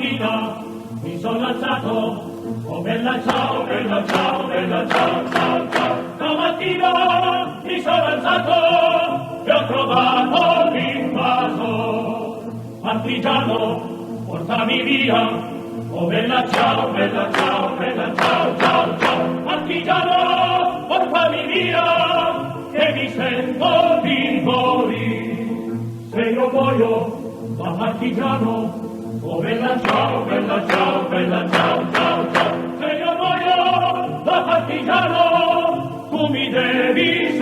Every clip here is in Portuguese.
mattina mi sono alzato, oh bella ciao, bella ciao, bella ciao, ciao, ciao. Stamattina mi sono alzato e ho trovato l'invaso. Partigiano, portami via, oh bella ciao, bella ciao, bella ciao, ciao, ciao. Partigiano, portami via, che mi sento di morire. Se io muoio da partigiano, oh bella ciao, bella ciao, bella ciao, ciao, ciao. Se io muoio da partigiano, tu mi devi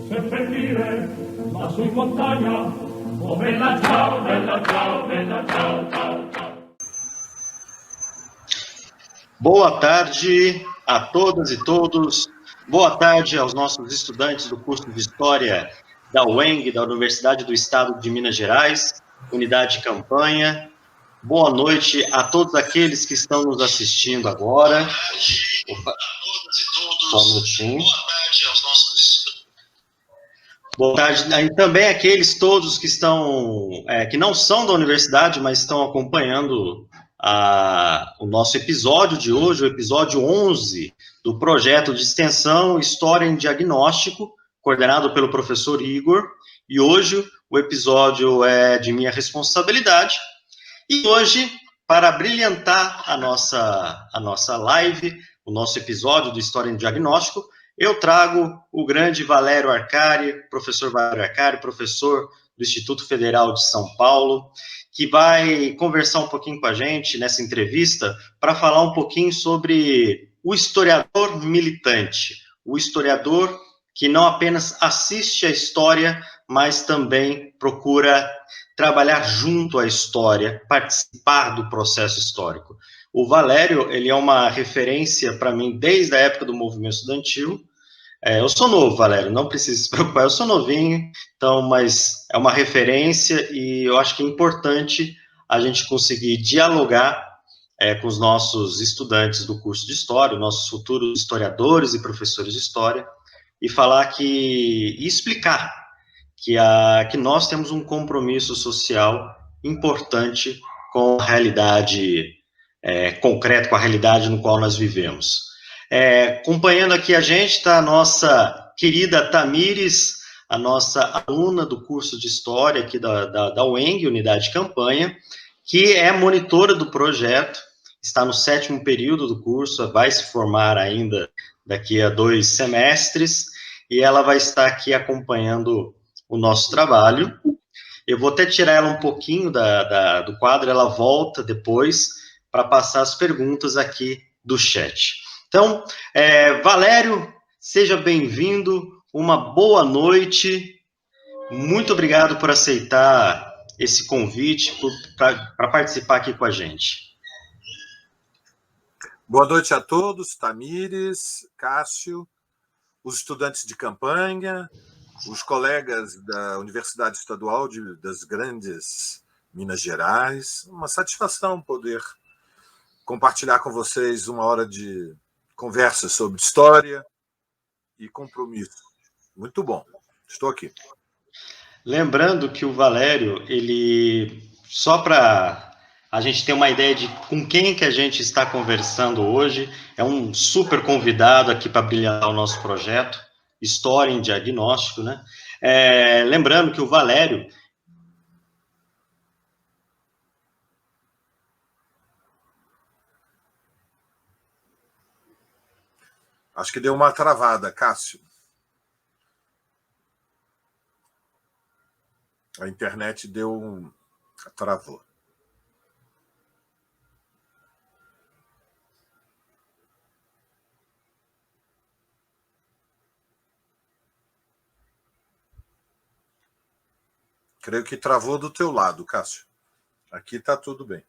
seppellire, lassù in montagna, oh bella ciao, bella ciao, bella ciao, ciao, ciao. Boa tarde a todas e todos. Boa tarde aos nossos estudantes do curso de História da UENG, da Universidade do Estado de Minas Gerais, Unidade Campanha. Boa noite a todos aqueles que estão nos assistindo agora. Opa. Só um minutinho. Boa tarde. E também aqueles todos que estão, que não são da universidade, mas estão acompanhando o nosso episódio de hoje, o episódio 11 do projeto de extensão História em Diagnóstico, coordenado pelo professor Igor, e hoje o episódio é de minha responsabilidade, e hoje, para brilhantar a nossa live, o nosso episódio do História em Diagnóstico, eu trago o grande Valério Arcari, professor Valério Arcari, professor do Instituto Federal de São Paulo, que vai conversar um pouquinho com a gente nessa entrevista para falar um pouquinho sobre o historiador militante, o historiador que não apenas assiste à história, mas também procura trabalhar junto à história, participar do processo histórico. O Valério, ele é uma referência para mim desde a época do movimento estudantil. Eu sou novo, Valério, não precisa se preocupar, eu sou novinho, então, mas é uma referência e eu acho que é importante a gente conseguir dialogar com os nossos estudantes do curso de História, nossos futuros historiadores e professores de História, e falar e explicar que nós temos um compromisso social importante com a realidade concreta, com a realidade no qual nós vivemos. Acompanhando aqui a gente está a nossa querida Tamires, a nossa aluna do curso de História aqui da UENG, Unidade Campanha, que é monitora do projeto, está no 7º período do curso, vai se formar ainda daqui a 2 semestres, e ela vai estar aqui acompanhando o nosso trabalho. Eu vou até tirar ela um pouquinho do quadro, ela volta depois para passar as perguntas aqui do chat. Então, Valério, seja bem-vindo, uma boa noite, muito obrigado por aceitar esse convite, para participar aqui com a gente. Boa noite a todos, Tamires, Cássio, os estudantes de campanha, os colegas da Universidade Estadual das Grandes Minas Gerais. Uma satisfação poder compartilhar com vocês uma hora de conversa sobre história e compromisso. Muito bom. Estou aqui. Lembrando que o Valério, só para a gente ter uma ideia de com quem que a gente está conversando hoje, é um super convidado aqui para brilhar o nosso projeto, História em Diagnóstico, né? Lembrando que o Valério... Acho que deu uma travada, Cássio. A internet travou. Creio que travou do teu lado, Cássio. Aqui está tudo bem.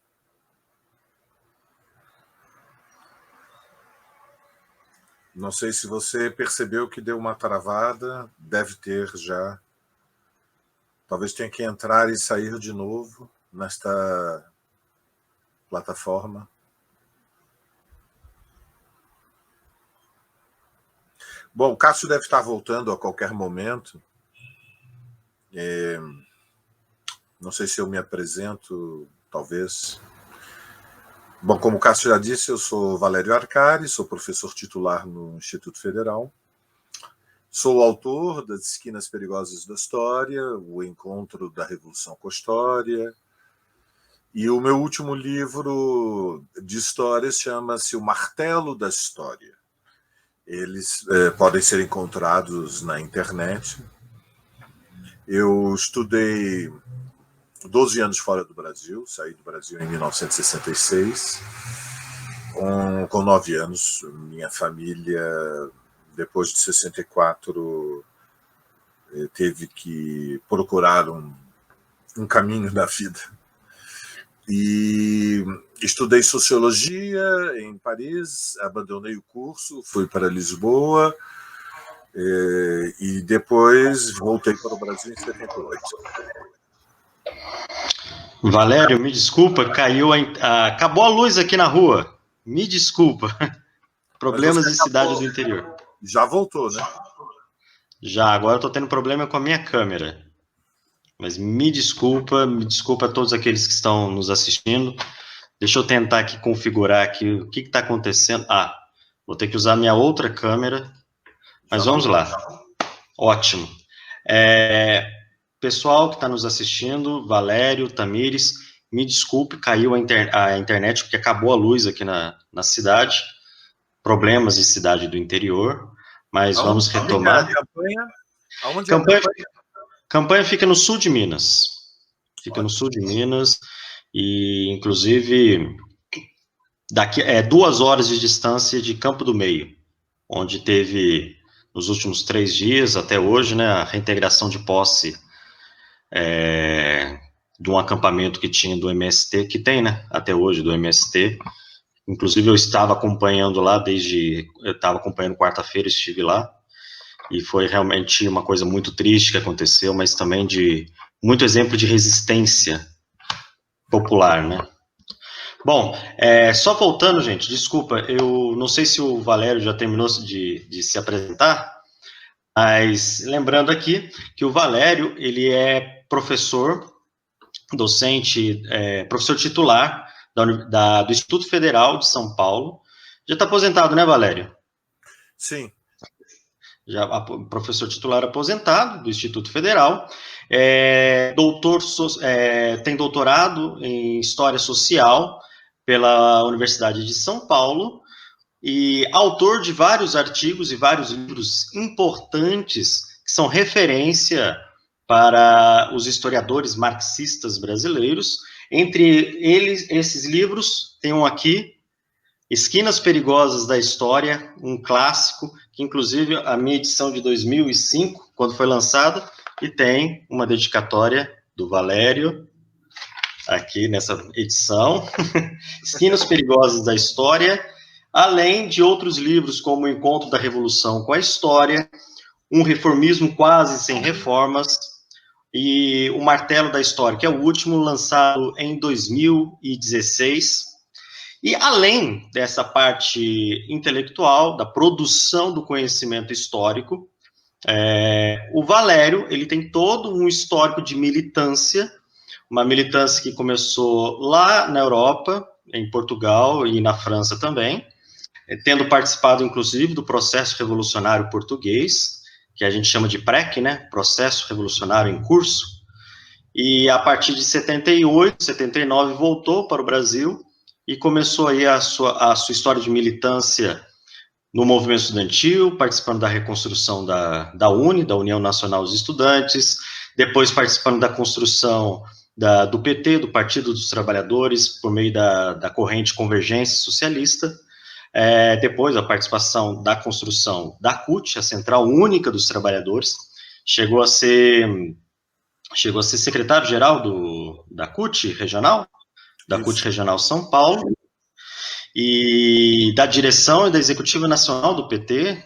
Não sei se você percebeu que deu uma travada, deve ter já. Talvez tenha que entrar e sair de novo nesta plataforma. Bom, o Cássio deve estar voltando a qualquer momento. Não sei se eu me apresento, talvez. Bom, como o Cássio já disse, eu sou Valério Arcari, sou professor titular no Instituto Federal. Sou autor das Esquinas Perigosas da História, o Encontro da Revolução com a História. E o meu último livro de histórias chama-se O Martelo da História. Eles podem ser encontrados na internet. Eu estudei 12 anos fora do Brasil, saí do Brasil em 1966. Com 9 anos, minha família, depois de 64, teve que procurar um caminho na vida. E estudei Sociologia em Paris, abandonei o curso, fui para Lisboa, e depois voltei para o Brasil em 78. Valério, me desculpa, acabou a luz aqui na rua. Me desculpa. Problemas de cidade do interior. Já voltou, né? Já, agora eu estou tendo problema com a minha câmera. Mas me desculpa a todos aqueles que estão nos assistindo. Deixa eu tentar aqui configurar aqui o que está acontecendo. Vou ter que usar minha outra câmera. Mas vamos lá. Ótimo. Pessoal que está nos assistindo, Valério, Tamires, me desculpe, caiu a internet porque acabou a luz aqui na cidade. Problemas de cidade do interior, mas vamos retomar. Aonde é a campanha? Campanha fica no sul de Minas. Fica no sul de Minas e, inclusive, daqui 2 horas de distância de Campo do Meio, onde teve, nos últimos 3 dias, até hoje, né, a reintegração de posse de um acampamento que tinha do MST, que tem, né, até hoje, do MST. Inclusive, eu estava acompanhando lá eu estava acompanhando quarta-feira, estive lá, e foi realmente uma coisa muito triste que aconteceu, mas também de muito exemplo de resistência popular, né? Bom, só voltando, gente, desculpa, eu não sei se o Valério já terminou de se apresentar, mas lembrando aqui que o Valério, ele é professor, docente, professor titular do Instituto Federal de São Paulo. Já está aposentado, né, Valério? Sim. Já professor titular aposentado do Instituto Federal, tem doutorado em História Social pela Universidade de São Paulo e autor de vários artigos e vários livros importantes que são referência para os historiadores marxistas brasileiros. Entre eles, esses livros, tem um aqui, Esquinas Perigosas da História, um clássico, que inclusive a minha edição de 2005, quando foi lançada, e tem uma dedicatória do Valério, aqui nessa edição, Esquinas Perigosas da História, além de outros livros como O Encontro da Revolução com a História, Um Reformismo Quase Sem Reformas, e O Martelo da História, que é o último, lançado em 2016, e além dessa parte intelectual, da produção do conhecimento histórico, o Valério, ele tem todo um histórico de militância, uma militância que começou lá na Europa, em Portugal e na França também, tendo participado, inclusive, do processo revolucionário português, que a gente chama de PREC, né, Processo Revolucionário em Curso, e a partir de 78, 79, voltou para o Brasil, e começou aí a sua história de militância no movimento estudantil, participando da reconstrução da UNE, da União Nacional dos Estudantes, depois participando da construção do PT, do Partido dos Trabalhadores, por meio da corrente Convergência Socialista, depois a participação da construção da CUT, a Central Única dos Trabalhadores, chegou a ser secretário-geral da CUT regional, da CUT Regional São Paulo, e da direção e da executiva nacional do PT,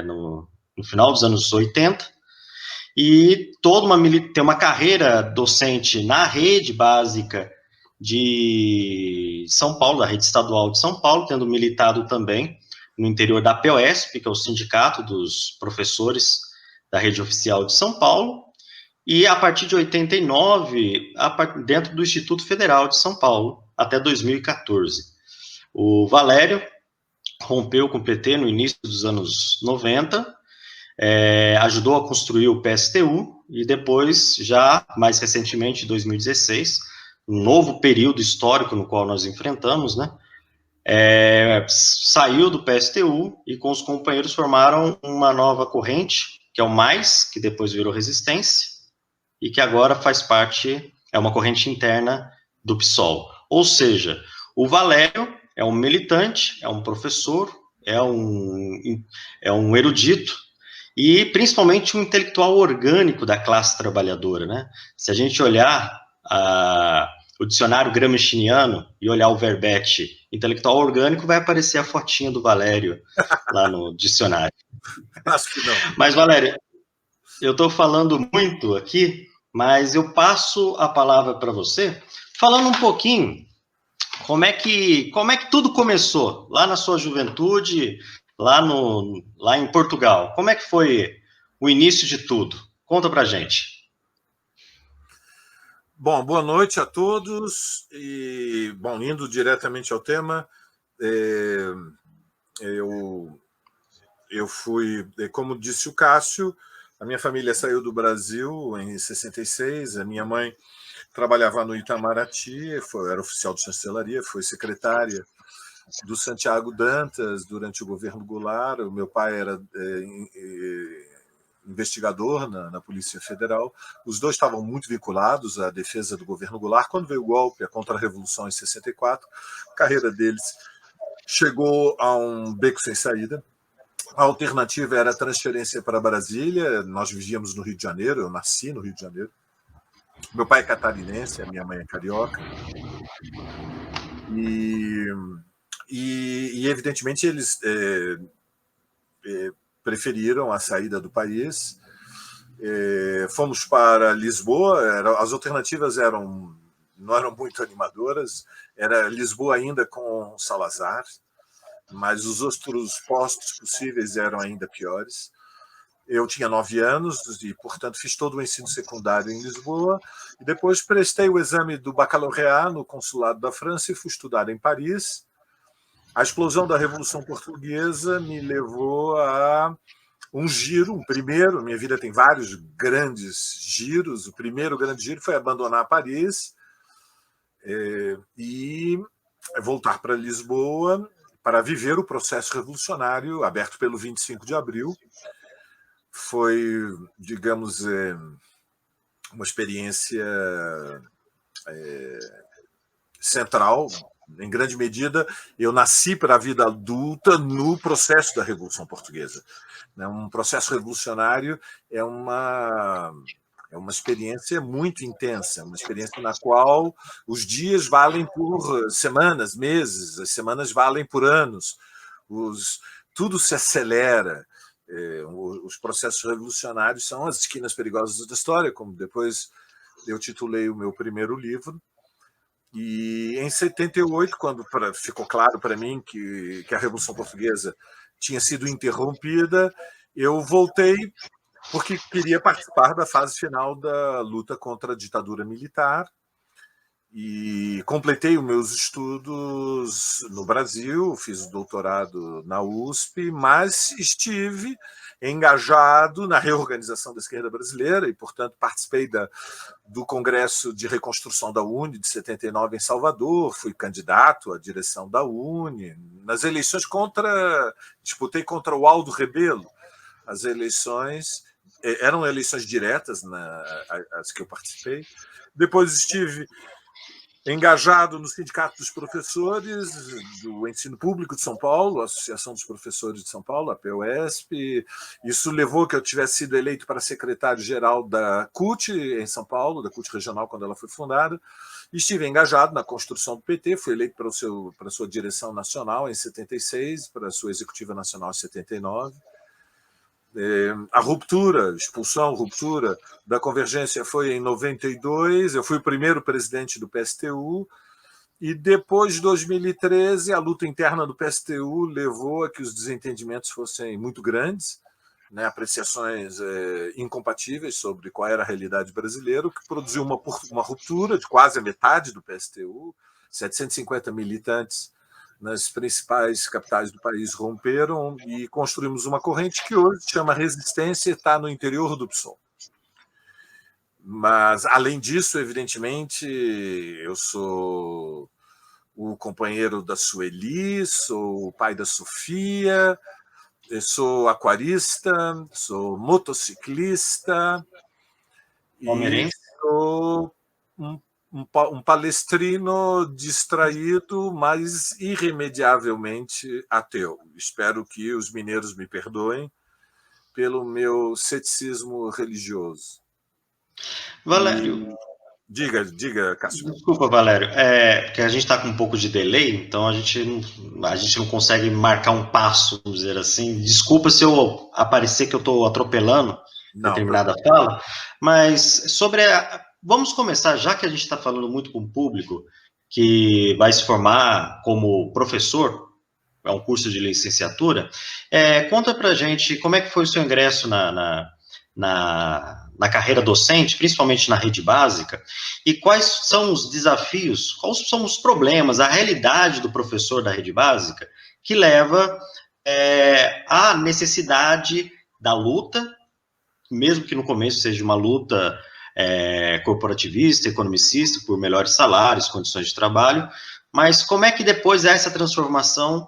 no final dos anos 80, e tem uma carreira docente na rede básica de São Paulo, da rede estadual de São Paulo, tendo militado também no interior da POSP, que é o Sindicato dos Professores da Rede Oficial de São Paulo, e a partir de 89, dentro do Instituto Federal de São Paulo, até 2014. O Valério rompeu com o PT no início dos anos 90, ajudou a construir o PSTU, e depois, já mais recentemente, em 2016, um novo período histórico no qual nós enfrentamos, né? Saiu do PSTU e com os companheiros formaram uma nova corrente, que é o Mais, que depois virou Resistência, e que agora faz parte, é uma corrente interna do PSOL. Ou seja, o Valério é um militante, é um professor, é um erudito, e principalmente um intelectual orgânico da classe trabalhadora, né? Se a gente olhar o dicionário gramsciano e olhar o verbete intelectual orgânico, vai aparecer a fotinha do Valério lá no dicionário. Acho que não. Mas, Valério, eu estou falando muito aqui, mas eu passo a palavra para você, falando um pouquinho como é que tudo começou lá na sua juventude, lá em Portugal. Como é que foi o início de tudo? Conta para a gente. Bom, boa noite a todos. E, bom, indo diretamente ao tema, eu fui, como disse o Cássio, a minha família saiu do Brasil em 66, a minha mãe trabalhava no Itamaraty, era oficial de chancelaria, foi secretária do Santiago Dantas durante o governo Goulart, o meu pai era investigador na Polícia Federal, os dois estavam muito vinculados à defesa do governo Goulart. Quando veio o golpe, a contra-revolução em 64, a carreira deles chegou a um beco sem saída. A alternativa era a transferência para Brasília. Nós vivíamos no Rio de Janeiro, eu nasci no Rio de Janeiro. Meu pai é catarinense, a minha mãe é carioca. E evidentemente, eles preferiram a saída do país. Fomos para Lisboa. As alternativas não eram muito animadoras. Era Lisboa ainda com Salazar, mas os outros postos possíveis eram ainda piores. Eu tinha 9 anos e, portanto, fiz todo o ensino secundário em Lisboa e depois prestei o exame do bacalaureat no consulado da França e fui estudar em Paris. A explosão da Revolução Portuguesa me levou a um giro, minha vida tem vários grandes giros. O primeiro grande giro foi abandonar Paris e voltar para Lisboa para viver o processo revolucionário aberto pelo 25 de abril. Foi, digamos, uma experiência central. Em grande medida, eu nasci para a vida adulta no processo da Revolução Portuguesa. Um processo revolucionário é uma experiência muito intensa, uma experiência na qual os dias valem por semanas, meses, as semanas valem por anos, tudo se acelera. Os processos revolucionários são as esquinas perigosas da história, como depois eu titulei o meu primeiro livro. E em 78, quando ficou claro para mim que a Revolução Portuguesa tinha sido interrompida, eu voltei porque queria participar da fase final da luta contra a ditadura militar e completei os meus estudos no Brasil, fiz o doutorado na USP, mas estive engajado na reorganização da esquerda brasileira e, portanto, participei do Congresso de Reconstrução da UNE de 79 em Salvador, fui candidato à direção da UNE, nas eleições disputei contra o Aldo Rebelo. As eleições eram eleições diretas, as que eu participei. Depois estive engajado no Sindicato dos Professores do Ensino Público de São Paulo, a Associação dos Professores de São Paulo, a POSP. Isso levou que eu tivesse sido eleito para secretário-geral da CUT em São Paulo, da CUT Regional, quando ela foi fundada. Estive engajado na construção do PT, fui eleito para a sua direção nacional em 76, para a sua executiva nacional em 79. A expulsão da Convergência foi em 92, eu fui o primeiro presidente do PSTU, e depois de 2013, a luta interna do PSTU levou a que os desentendimentos fossem muito grandes. né, apreciações incompatíveis sobre qual era a realidade brasileira, o que produziu uma ruptura de quase a metade do PSTU. 750 militantes nas principais capitais do país romperam e construímos uma corrente que hoje se chama Resistência e está no interior do PSOL. Mas, além disso, evidentemente, eu sou o companheiro da Sueli, sou o pai da Sofia, eu sou aquarista, sou motociclista e sou um palestrino distraído, mas irremediavelmente ateu. Espero que os mineiros me perdoem pelo meu ceticismo religioso. Valério. Diga, Cássio. Desculpa, Valério. Porque a gente está com um pouco de delay, então a gente não consegue marcar um passo, vamos dizer assim. Desculpa se eu aparecer que eu estou atropelando determinada fala, mas vamos começar, já que a gente está falando muito com o público que vai se formar como professor, é um curso de licenciatura, conta pra gente como é que foi o seu ingresso na carreira docente, principalmente na rede básica, e quais são os desafios, quais são os problemas, a realidade do professor da rede básica que leva à necessidade da luta, mesmo que no começo seja uma luta corporativista, economicista, por melhores salários, condições de trabalho, mas como é que depois essa transformação,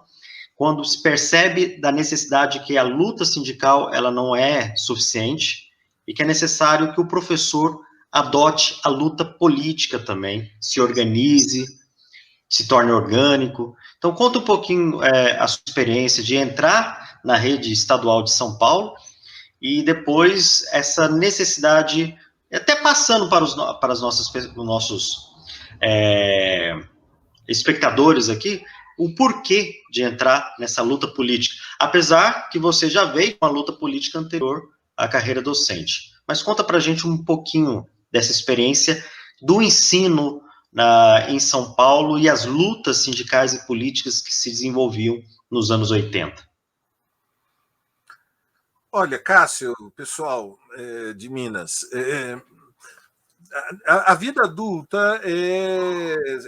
quando se percebe da necessidade que a luta sindical ela não é suficiente e que é necessário que o professor adote a luta política também, se organize, se torne orgânico. Então, conta um pouquinho a sua experiência de entrar na rede estadual de São Paulo e depois essa necessidade, até passando para os nossos espectadores aqui, o porquê de entrar nessa luta política, apesar que você já veio com a luta política anterior à carreira docente. Mas conta pra gente um pouquinho dessa experiência do ensino em São Paulo e as lutas sindicais e políticas que se desenvolviam nos anos 80. Olha, Cássio, pessoal de Minas, a vida adulta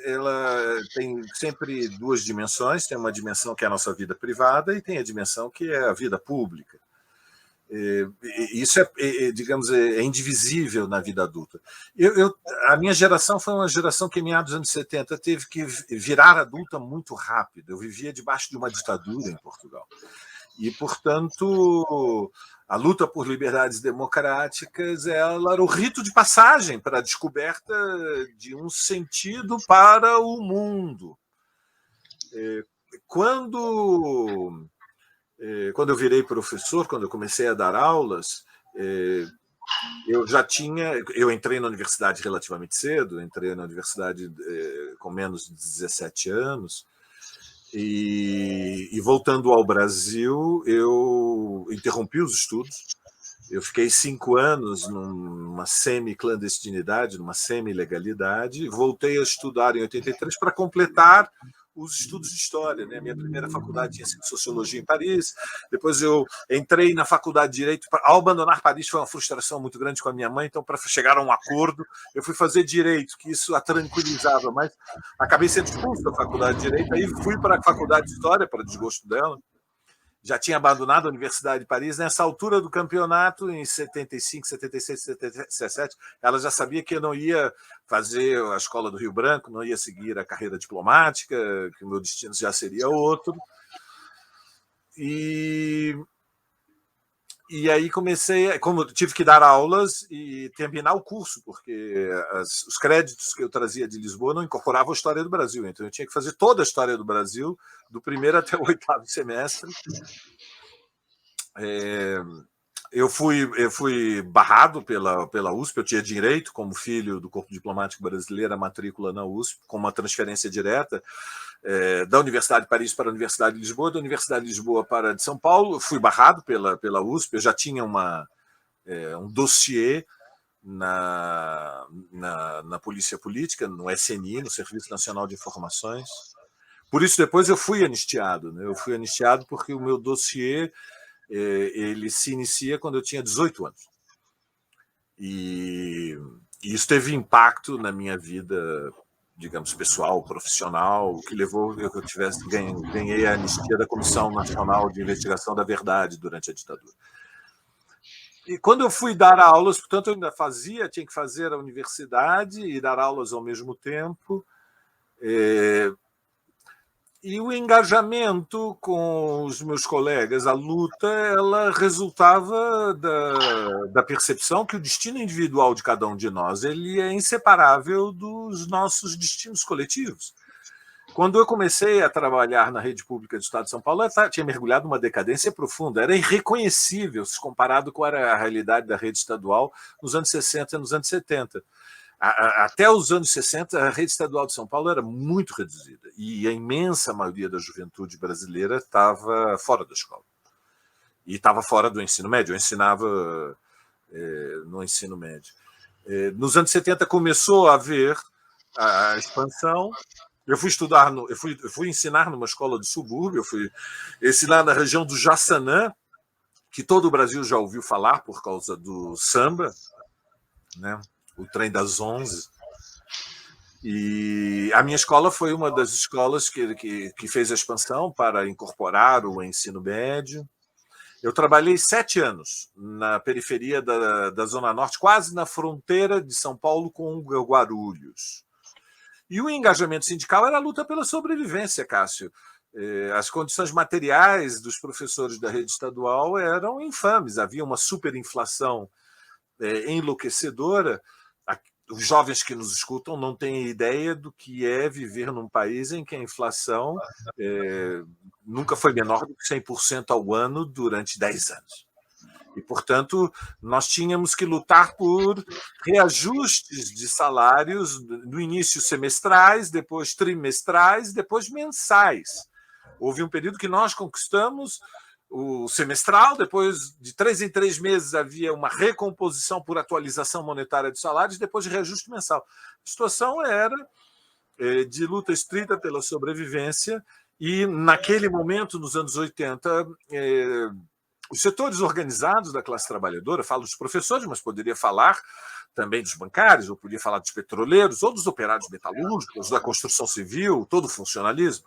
ela tem sempre duas dimensões. Tem uma dimensão que é a nossa vida privada e tem a dimensão que é a vida pública. Isso digamos, indivisível na vida adulta. A minha geração foi uma geração que, em meados dos anos 70, teve que virar adulta muito rápido. Eu vivia debaixo de uma ditadura em Portugal. E, portanto, a luta por liberdades democráticas ela era o rito de passagem para a descoberta de um sentido para o mundo. Quando eu virei professor, quando eu comecei a dar aulas, eu entrei na universidade relativamente cedo, entrei na universidade com menos de 17 anos, e voltando ao Brasil, eu interrompi os estudos. Eu fiquei 5 anos numa semi-clandestinidade, numa semi-legalidade, voltei a estudar em 83 para completar os estudos de história, né? Minha primeira faculdade tinha sido sociologia em Paris, depois eu entrei na faculdade de direito. Ao abandonar Paris foi uma frustração muito grande com a minha mãe, então para chegar a um acordo eu fui fazer direito, que isso a tranquilizava, mas acabei sendo expulso da faculdade de direito, aí fui para a faculdade de história, para desgosto dela. Já tinha abandonado a Universidade de Paris. Nessa altura do campeonato, em 75, 76, 77, ela já sabia que eu não ia fazer a escola do Rio Branco, não ia seguir a carreira diplomática, que o meu destino já seria outro. E aí comecei, como tive que dar aulas e terminar o curso, porque os créditos que eu trazia de Lisboa não incorporavam a história do Brasil, então eu tinha que fazer toda a história do Brasil, do primeiro até o 8º semestre. Eu fui barrado pela USP. Eu tinha direito, como filho do Corpo Diplomático Brasileiro, a matrícula na USP, com uma transferência direta da Universidade de Paris para a Universidade de Lisboa, da Universidade de Lisboa para a de São Paulo. Eu fui barrado pela USP. Eu já tinha um dossiê na Polícia Política, no SNI, no Serviço Nacional de Informações. Por isso, depois eu fui anistiado, né? Eu fui anistiado porque o meu dossiê ele se inicia quando eu tinha 18 anos. E isso teve impacto na minha vida, digamos, pessoal, profissional, o que levou a que eu ganhei a anistia da Comissão Nacional de Investigação da Verdade durante a ditadura. E quando eu fui dar aulas, portanto, eu ainda tinha que fazer a universidade e dar aulas ao mesmo tempo. E o engajamento com os meus colegas, a luta, ela resultava da percepção que o destino individual de cada um de nós ele é inseparável dos nossos destinos coletivos. Quando eu comecei a trabalhar na rede pública do Estado de São Paulo, eu tinha mergulhado numa decadência profunda. Era irreconhecível se comparado com a realidade da rede estadual nos anos 60 e nos anos 70. Até os anos 60, a rede estadual de São Paulo era muito reduzida e a imensa maioria da juventude brasileira estava fora da escola e estava fora do ensino médio. Eu ensinava no ensino médio. Nos anos 70 começou a haver a expansão. Eu fui ensinar numa escola do subúrbio, eu fui ensinar na região do Jaçanã, que todo o Brasil já ouviu falar por causa do samba, né? O trem das 11. E a minha escola foi uma das escolas que fez a expansão para incorporar o ensino médio. Eu trabalhei 7 anos na periferia da Zona Norte, quase na fronteira de São Paulo com Guarulhos. E o engajamento sindical era a luta pela sobrevivência, Cássio. As condições materiais dos professores da rede estadual eram infames. Havia uma superinflação enlouquecedora. Os jovens que nos escutam não têm ideia do que é viver num país em que a inflação nunca foi menor do que 100% ao ano durante 10 anos. E, portanto, nós tínhamos que lutar por reajustes de salários, no início semestrais, depois trimestrais, depois mensais. Houve um período que nós conquistamos o semestral, depois de 3 em 3 meses havia uma recomposição por atualização monetária de salários, depois de reajuste mensal. A situação era de luta estrita pela sobrevivência e, naquele momento, nos anos 80, os setores organizados da classe trabalhadora, falo dos professores, mas poderia falar também dos bancários, ou poderia falar dos petroleiros, ou dos operários metalúrgicos, da construção civil, todo o funcionalismo.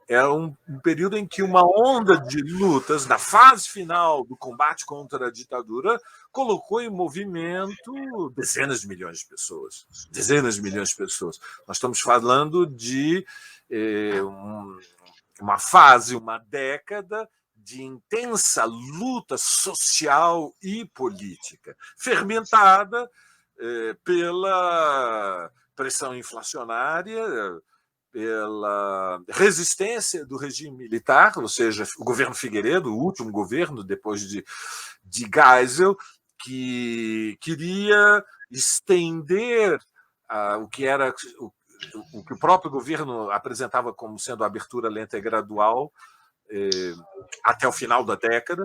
Era um período em que uma onda de lutas, na fase final do combate contra a ditadura, colocou em movimento dezenas de milhões de pessoas. Dezenas de milhões de pessoas. Nós estamos falando de uma fase, uma década de intensa luta social e política, fermentada pela pressão inflacionária, pela resistência do regime militar, ou seja, o governo Figueiredo, o último governo depois de Geisel, que queria estender o que era o que o próprio governo apresentava como sendo a abertura lenta e gradual até o final da década.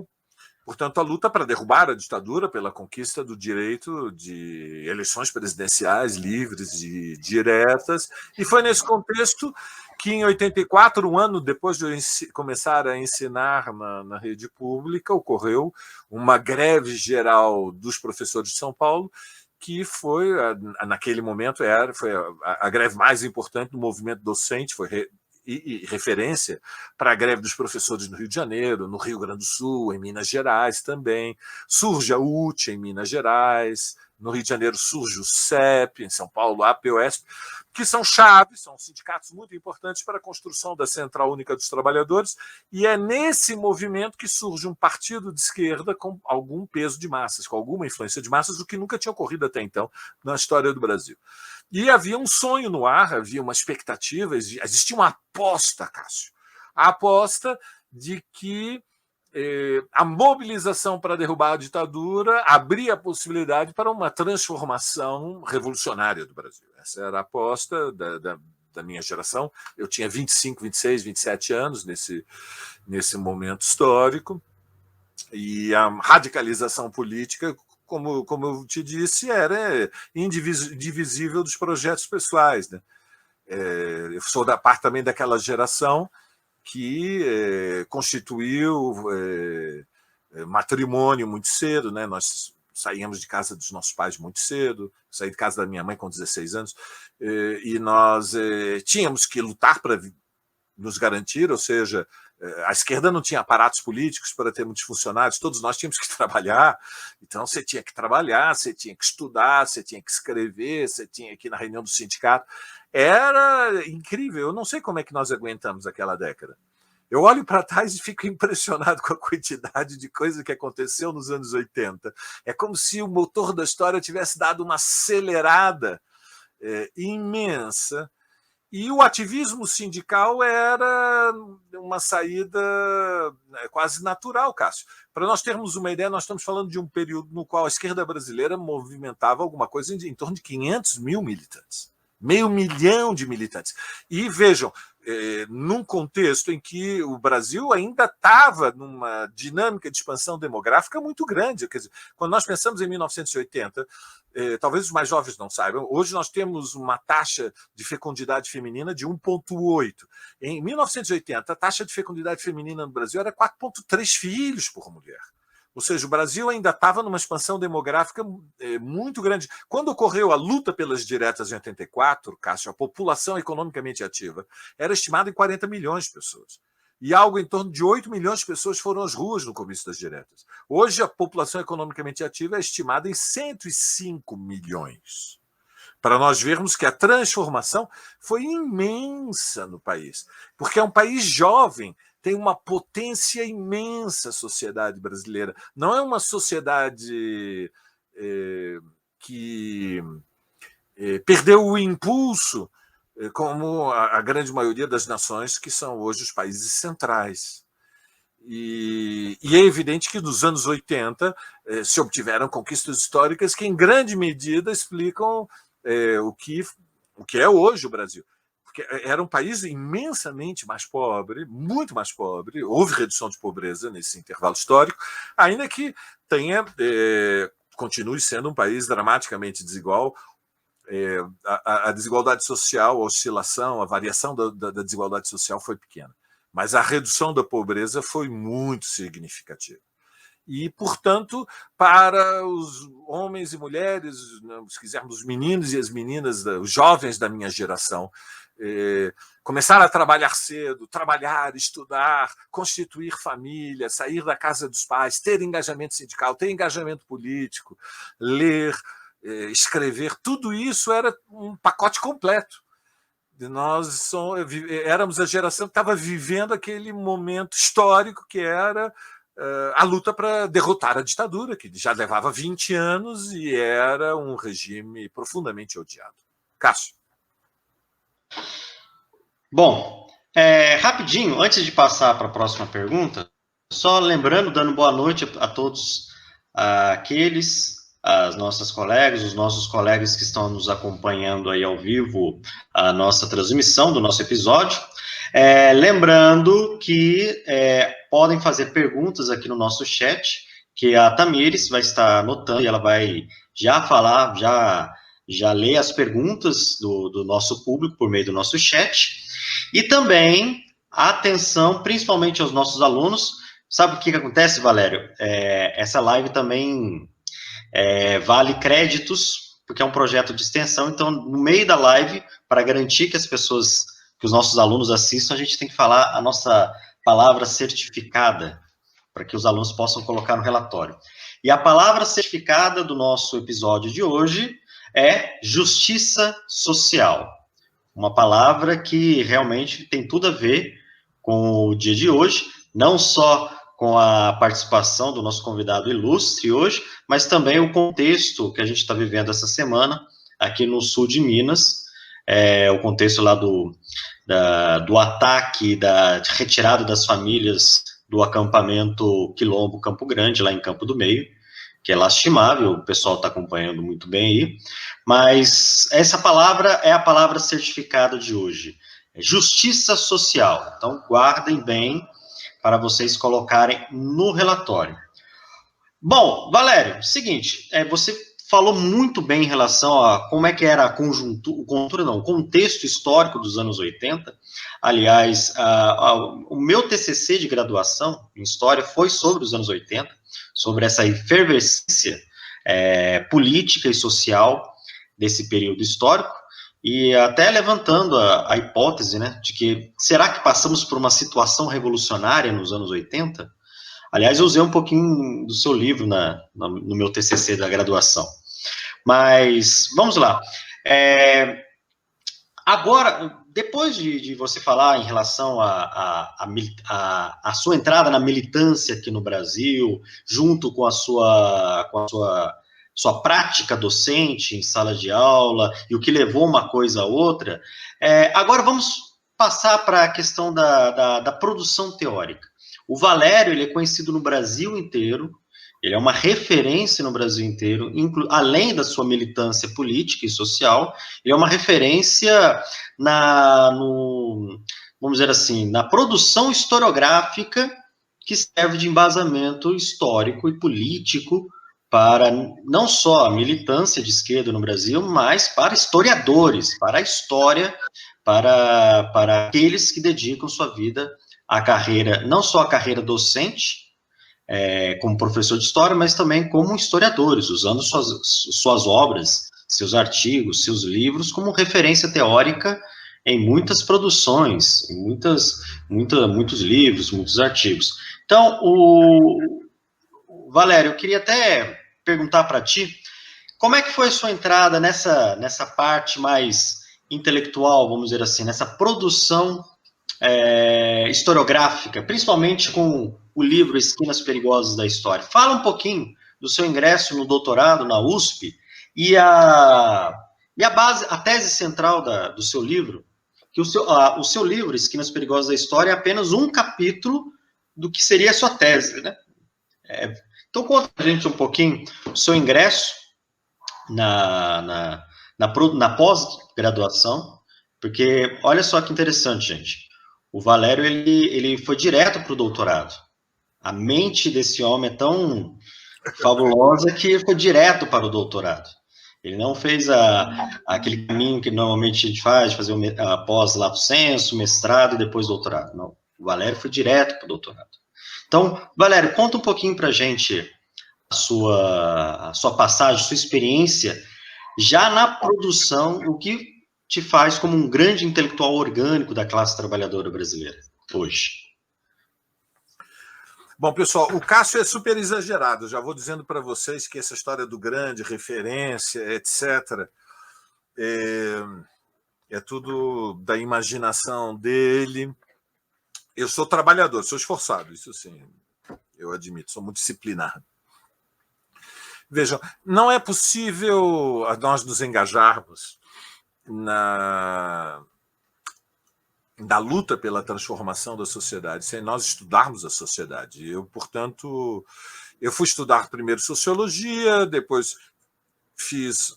Portanto, a luta para derrubar a ditadura pela conquista do direito de eleições presidenciais livres e diretas. E foi nesse contexto que, em 84, um ano depois de eu começar a ensinar na rede pública, ocorreu uma greve geral dos professores de São Paulo, que foi, naquele momento, foi a greve mais importante do movimento docente, foi e referência para a greve dos professores no Rio de Janeiro, no Rio Grande do Sul, em Minas Gerais também. Surge a UT em Minas Gerais, no Rio de Janeiro surge o CEP, em São Paulo a APOESP, que são chaves, são sindicatos muito importantes para a construção da Central Única dos Trabalhadores, e é nesse movimento que surge um partido de esquerda com algum peso de massas, com alguma influência de massas, o que nunca tinha ocorrido até então na história do Brasil. E havia um sonho no ar, havia uma expectativa, existia uma aposta, Cássio, a aposta de que a mobilização para derrubar a ditadura abria a possibilidade para uma transformação revolucionária do Brasil. Essa era a aposta da minha geração. Eu tinha 25, 26, 27 anos nesse momento histórico, e a radicalização política, como eu te disse, era indivisível dos projetos pessoais, né? Eu sou parte também daquela geração que constituiu matrimônio muito cedo, né? Nós saíamos de casa dos nossos pais muito cedo, saí de casa da minha mãe com 16 anos, e nós tínhamos que lutar para nos garantir, ou seja, a esquerda não tinha aparatos políticos para ter muitos funcionários, todos nós tínhamos que trabalhar, então você tinha que trabalhar, você tinha que estudar, você tinha que escrever, você tinha que ir na reunião do sindicato. Era incrível, eu não sei como é que nós aguentamos aquela década. Eu olho para trás e fico impressionado com a quantidade de coisa que aconteceu nos anos 80. É como se o motor da história tivesse dado uma acelerada imensa, e o ativismo sindical era uma saída quase natural, Cássio. Para nós termos uma ideia, nós estamos falando de um período no qual a esquerda brasileira movimentava alguma coisa em torno de 500 mil militantes. 500 mil de militantes. E vejam, num contexto em que o Brasil ainda estava numa dinâmica de expansão demográfica muito grande. Quer dizer, quando nós pensamos em 1980, talvez os mais jovens não saibam, hoje nós temos uma taxa de fecundidade feminina de 1,8. Em 1980, a taxa de fecundidade feminina no Brasil era 4,3 filhos por mulher. Ou seja, o Brasil ainda estava numa expansão demográfica muito grande. Quando ocorreu a luta pelas diretas em 84, Cássio, a população economicamente ativa era estimada em 40 milhões de pessoas. E algo em torno de 8 milhões de pessoas foram às ruas no começo das diretas. Hoje, a população economicamente ativa é estimada em 105 milhões. Para nós vermos que a transformação foi imensa no país. Porque é um país jovem, tem uma potência imensa a sociedade brasileira. Não é uma sociedade que perdeu o impulso, como a grande maioria das nações que são hoje os países centrais. E é evidente que nos anos 80 se obtiveram conquistas históricas que, em grande medida, explicam o que é hoje o Brasil. Porque era um país imensamente mais pobre, muito mais pobre, houve redução de pobreza nesse intervalo histórico, ainda que continue sendo um país dramaticamente desigual. A desigualdade social, a oscilação, a variação da desigualdade social foi pequena, mas a redução da pobreza foi muito significativa. E, portanto, para os homens e mulheres, se quisermos, os meninos e as meninas, os jovens da minha geração, começar a trabalhar cedo, trabalhar, estudar, constituir família, sair da casa dos pais, ter engajamento sindical, ter engajamento político, ler, escrever, tudo isso era um pacote completo. Nós éramos a geração que estava vivendo aquele momento histórico que era a luta para derrotar a ditadura, que já levava 20 anos e era um regime profundamente odiado. Cássio. Bom, rapidinho, antes de passar para a próxima pergunta, só lembrando, dando boa noite a todos as nossas colegas, os nossos colegas que estão nos acompanhando aí ao vivo, a nossa transmissão do nosso episódio. Lembrando que podem fazer perguntas aqui no nosso chat, que a Tamires vai estar anotando e ela vai já falar, já ler as perguntas do nosso público por meio do nosso chat. E também, atenção, principalmente aos nossos alunos. Sabe o que acontece, Valério? Essa live também vale créditos, porque é um projeto de extensão. Então, no meio da live, para garantir que os nossos alunos assistam, a gente tem que falar a nossa palavra certificada, para que os alunos possam colocar no relatório. E a palavra certificada do nosso episódio de hoje é justiça social. Uma palavra que realmente tem tudo a ver com o dia de hoje, não só com a participação do nosso convidado ilustre hoje, mas também o contexto que a gente está vivendo essa semana aqui no sul de Minas, o contexto lá do ataque, da retirada das famílias do acampamento Quilombo Campo Grande, lá em Campo do Meio, que é lastimável, o pessoal está acompanhando muito bem aí, mas essa palavra é a palavra certificada de hoje, justiça social. Então, guardem bem para vocês colocarem no relatório. Bom, Valério, seguinte, você falou muito bem em relação a como é que era o contexto histórico dos anos 80. Aliás, o meu TCC de graduação em História foi sobre os anos 80. sobre essa efervescência política e social desse período histórico, e até levantando a hipótese, né, de que será que passamos por uma situação revolucionária nos anos 80? Aliás, eu usei um pouquinho do seu livro no meu TCC da graduação. Mas, vamos lá. Agora, depois de você falar em relação à sua entrada na militância aqui no Brasil, junto com a sua prática docente em sala de aula, e o que levou uma coisa a outra, agora vamos passar para a questão da produção teórica. O Valério, ele é conhecido no Brasil inteiro, ele é uma referência no Brasil inteiro, além da sua militância política e social, ele é uma referência vamos dizer assim, na produção historiográfica que serve de embasamento histórico e político para não só a militância de esquerda no Brasil, mas para historiadores, para a história, para aqueles que dedicam sua vida à carreira, não só à carreira docente, como professor de história, mas também como historiadores, usando suas obras, seus artigos, seus livros como referência teórica em muitas produções, em muitos livros, muitos artigos. Então, Valério, eu queria até perguntar para ti, como é que foi a sua entrada nessa parte mais intelectual, vamos dizer assim, nessa produção historiográfica, principalmente com o livro Esquinas Perigosas da História. Fala um pouquinho do seu ingresso no doutorado na USP e a tese central do seu livro, que o seu livro, Esquinas Perigosas da História, é apenas um capítulo do que seria a sua tese, né? Então, conta pra gente um pouquinho o seu ingresso na pós-graduação, porque olha só que interessante, gente. O Valério, ele foi direto para o doutorado. A mente desse homem é tão fabulosa que foi direto para o doutorado. Ele não fez aquele caminho que normalmente a gente faz, de fazer pós-lato sensu, mestrado e depois doutorado. Não, o Valério foi direto para o doutorado. Então, Valério, conta um pouquinho para a gente a sua passagem, sua experiência, já na produção, o que te faz como um grande intelectual orgânico da classe trabalhadora brasileira, hoje. Bom, pessoal, o Cássio é super exagerado. Já vou dizendo para vocês que essa história do grande, referência, etc., é tudo da imaginação dele. Eu sou trabalhador, sou esforçado, isso sim, eu admito, sou muito disciplinado. Vejam, não é possível nós nos engajarmos na luta pela transformação da sociedade, sem nós estudarmos a sociedade. Portanto, eu fui estudar primeiro sociologia, depois fiz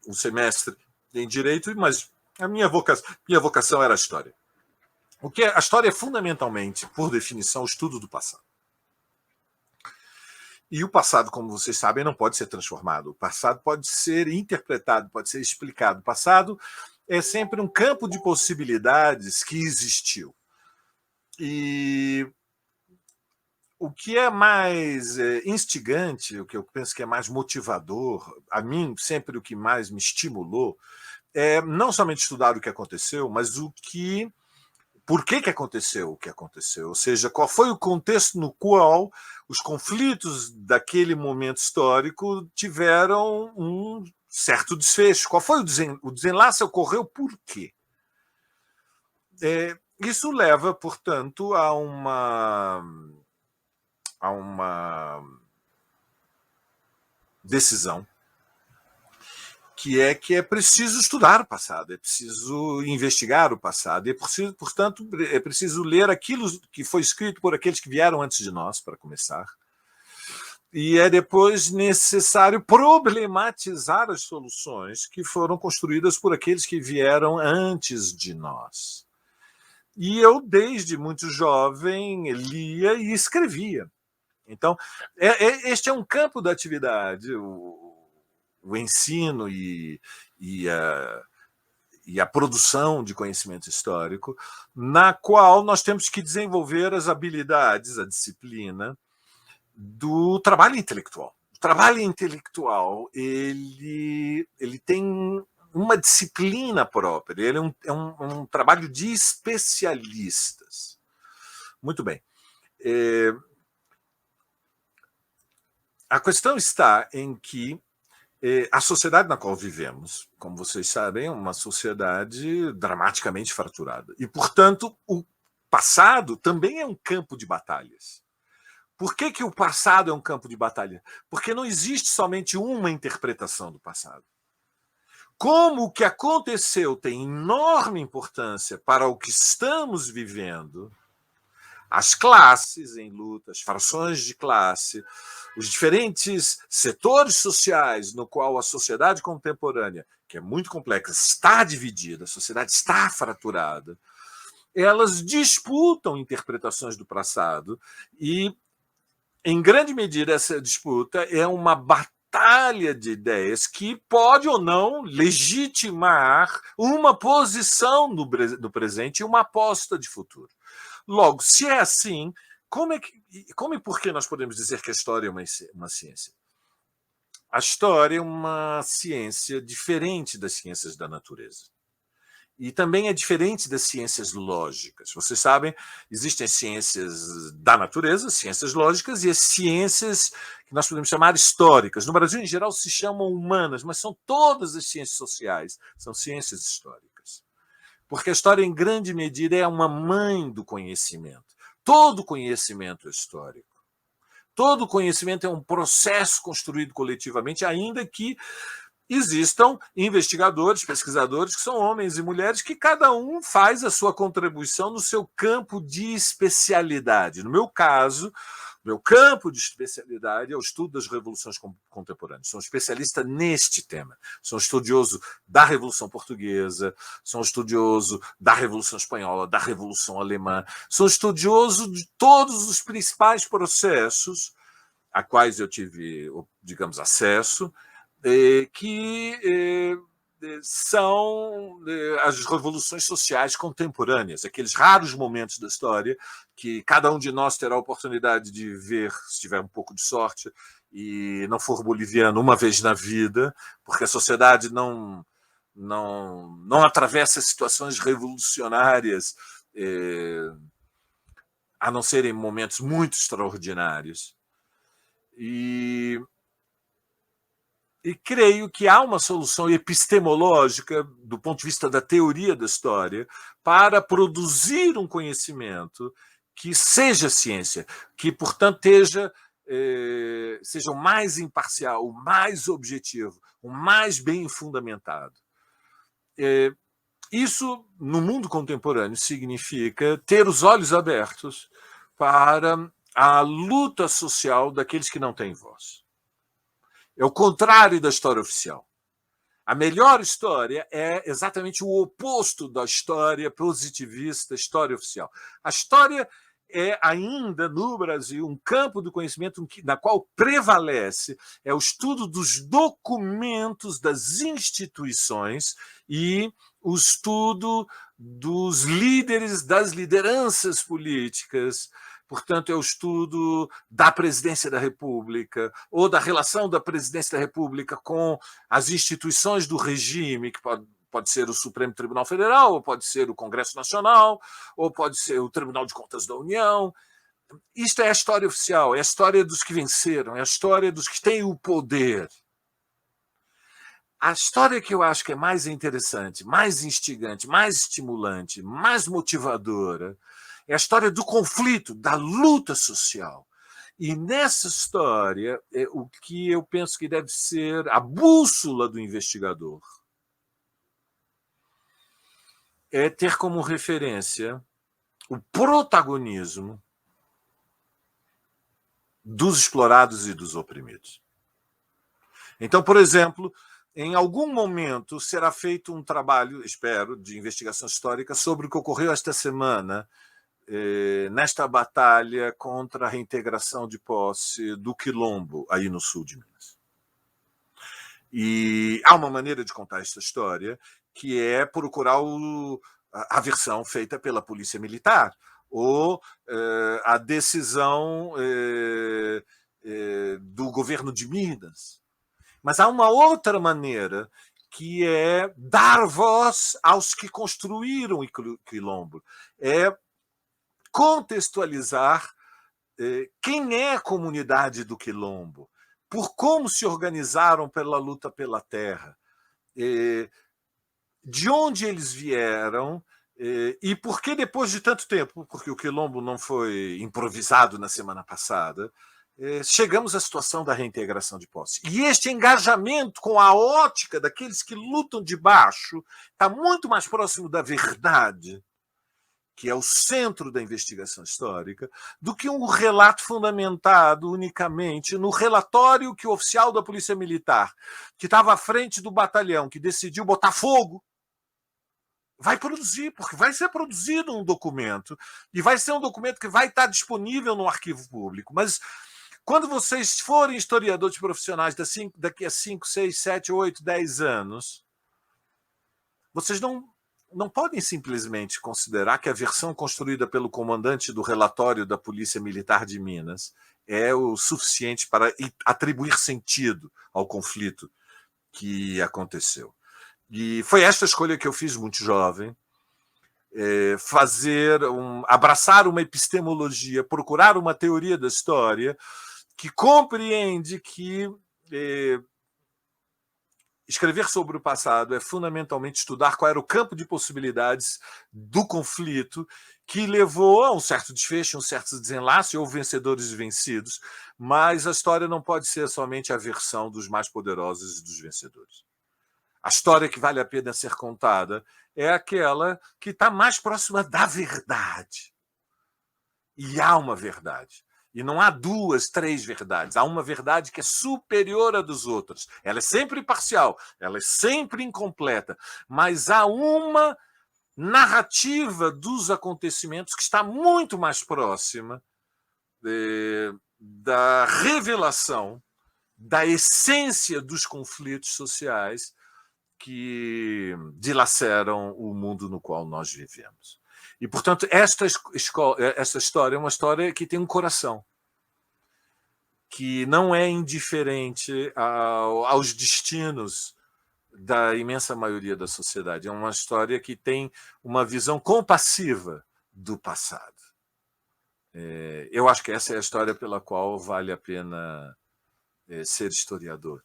um semestre em direito, mas a minha vocação era a história. A história é fundamentalmente, por definição, o estudo do passado. E o passado, como vocês sabem, não pode ser transformado. O passado pode ser interpretado, pode ser explicado. O passado é sempre um campo de possibilidades que existiu. E o que é mais instigante, o que eu penso que é mais motivador, a mim sempre o que mais me estimulou, é não somente estudar o que aconteceu, mas por que aconteceu o que aconteceu, ou seja, qual foi o contexto no qual os conflitos daquele momento histórico tiveram um certo desfecho. Qual foi o desenlace? Ocorreu por quê? Isso leva, portanto, a decisão que é preciso estudar o passado, é preciso investigar o passado, portanto, é preciso ler aquilo que foi escrito por aqueles que vieram antes de nós, para começar, e é depois necessário problematizar as soluções que foram construídas por aqueles que vieram antes de nós. E eu, desde muito jovem, lia e escrevia. Então, este é um campo da atividade, o ensino e a produção de conhecimento histórico, na qual nós temos que desenvolver as habilidades, a disciplina, do trabalho intelectual. O trabalho intelectual ele tem uma disciplina própria, ele é um trabalho de especialistas. Muito bem. A questão está em que a sociedade na qual vivemos, como vocês sabem, é uma sociedade dramaticamente fraturada. E, portanto, o passado também é um campo de batalhas. Por que o passado é um campo de batalha? Porque não existe somente uma interpretação do passado. Como o que aconteceu tem enorme importância para o que estamos vivendo, as classes em luta, as frações de classe, os diferentes setores sociais no qual a sociedade contemporânea, que é muito complexa, está dividida, a sociedade está fraturada, elas disputam interpretações do passado e, em grande medida, essa disputa é uma batalha de ideias que pode ou não legitimar uma posição do presente e uma aposta de futuro. Logo, se é assim, como e por que nós podemos dizer que a história é uma ciência? A história é uma ciência diferente das ciências da natureza. E também é diferente das ciências lógicas. Vocês sabem, existem ciências da natureza, ciências lógicas, e as ciências que nós podemos chamar históricas. No Brasil, em geral, se chamam humanas, mas são todas as ciências sociais, são ciências históricas. Porque a história, em grande medida, é uma mãe do conhecimento. Todo conhecimento é histórico. Todo conhecimento é um processo construído coletivamente, ainda que existam investigadores, pesquisadores, que são homens e mulheres, que cada um faz a sua contribuição no seu campo de especialidade. No meu caso, meu campo de especialidade é o estudo das revoluções contemporâneas. Sou especialista neste tema. Sou estudioso da Revolução Portuguesa, sou estudioso da Revolução Espanhola, da Revolução Alemã, sou estudioso de todos os principais processos a quais eu tive, digamos, acesso, que são as revoluções sociais contemporâneas, aqueles raros momentos da história que cada um de nós terá a oportunidade de ver, se tiver um pouco de sorte e não for boliviano, uma vez na vida, porque a sociedade não atravessa situações revolucionárias, a não serem momentos muito extraordinários. E creio que há uma solução epistemológica, do ponto de vista da teoria da história, para produzir um conhecimento que seja ciência, que, portanto, seja o mais imparcial, o mais objetivo, o mais bem fundamentado. Isso, no mundo contemporâneo, significa ter os olhos abertos para a luta social daqueles que não têm voz. É o contrário da história oficial. A melhor história é exatamente o oposto da história positivista, história oficial. A história é ainda, no Brasil, um campo do conhecimento na qual prevalece o estudo dos documentos das instituições e o estudo dos líderes, das lideranças políticas. Portanto, é o estudo da presidência da República ou da relação da presidência da República com as instituições do regime, que pode ser o Supremo Tribunal Federal, ou pode ser o Congresso Nacional, ou pode ser o Tribunal de Contas da União. Isto é a história oficial, é a história dos que venceram, é a história dos que têm o poder. A história que eu acho que é mais interessante, mais instigante, mais estimulante, mais motivadora, é a história do conflito, da luta social. E nessa história, o que eu penso que deve ser a bússola do investigador é ter como referência o protagonismo dos explorados e dos oprimidos. Então, por exemplo, em algum momento será feito um trabalho, espero, de investigação histórica sobre o que ocorreu esta semana nesta batalha contra a reintegração de posse do Quilombo, aí no sul de Minas. E há uma maneira de contar essa história, que é procurar a versão feita pela Polícia Militar, ou a decisão do governo de Minas. Mas há uma outra maneira, que é dar voz aos que construíram o Quilombo, é contextualizar quem é a comunidade do Quilombo, por como se organizaram pela luta pela terra, de onde eles vieram e por que depois de tanto tempo, porque o Quilombo não foi improvisado na semana passada, chegamos à situação da reintegração de posse. E este engajamento com a ótica daqueles que lutam de baixo está muito mais próximo da verdade, que é o centro da investigação histórica, do que um relato fundamentado unicamente no relatório que o oficial da Polícia Militar, que estava à frente do batalhão, que decidiu botar fogo, vai produzir, porque vai ser produzido um documento, e vai ser um documento que vai estar disponível no arquivo público. Mas quando vocês forem historiadores profissionais daqui a 5, 6, 7, 8, 10 anos, vocês não podem simplesmente considerar que a versão construída pelo comandante do relatório da Polícia Militar de Minas é o suficiente para atribuir sentido ao conflito que aconteceu. E foi esta escolha que eu fiz muito jovem, abraçar uma epistemologia, procurar uma teoria da história que compreende que escrever sobre o passado é fundamentalmente estudar qual era o campo de possibilidades do conflito que levou a um certo desfecho, um certo desenlace, ou vencedores e vencidos, mas a história não pode ser somente a versão dos mais poderosos e dos vencedores. A história que vale a pena ser contada é aquela que está mais próxima da verdade. E há uma verdade. E não há 2, 3 verdades. Há uma verdade que é superior à dos outros. Ela é sempre parcial, ela é sempre incompleta. Mas há uma narrativa dos acontecimentos que está muito mais próxima da revelação da essência dos conflitos sociais que dilaceram o mundo no qual nós vivemos. E, portanto, esta história é uma história que tem um coração, que não é indiferente aos destinos da imensa maioria da sociedade. É uma história que tem uma visão compassiva do passado. Eu acho que essa é a história pela qual vale a pena ser historiador.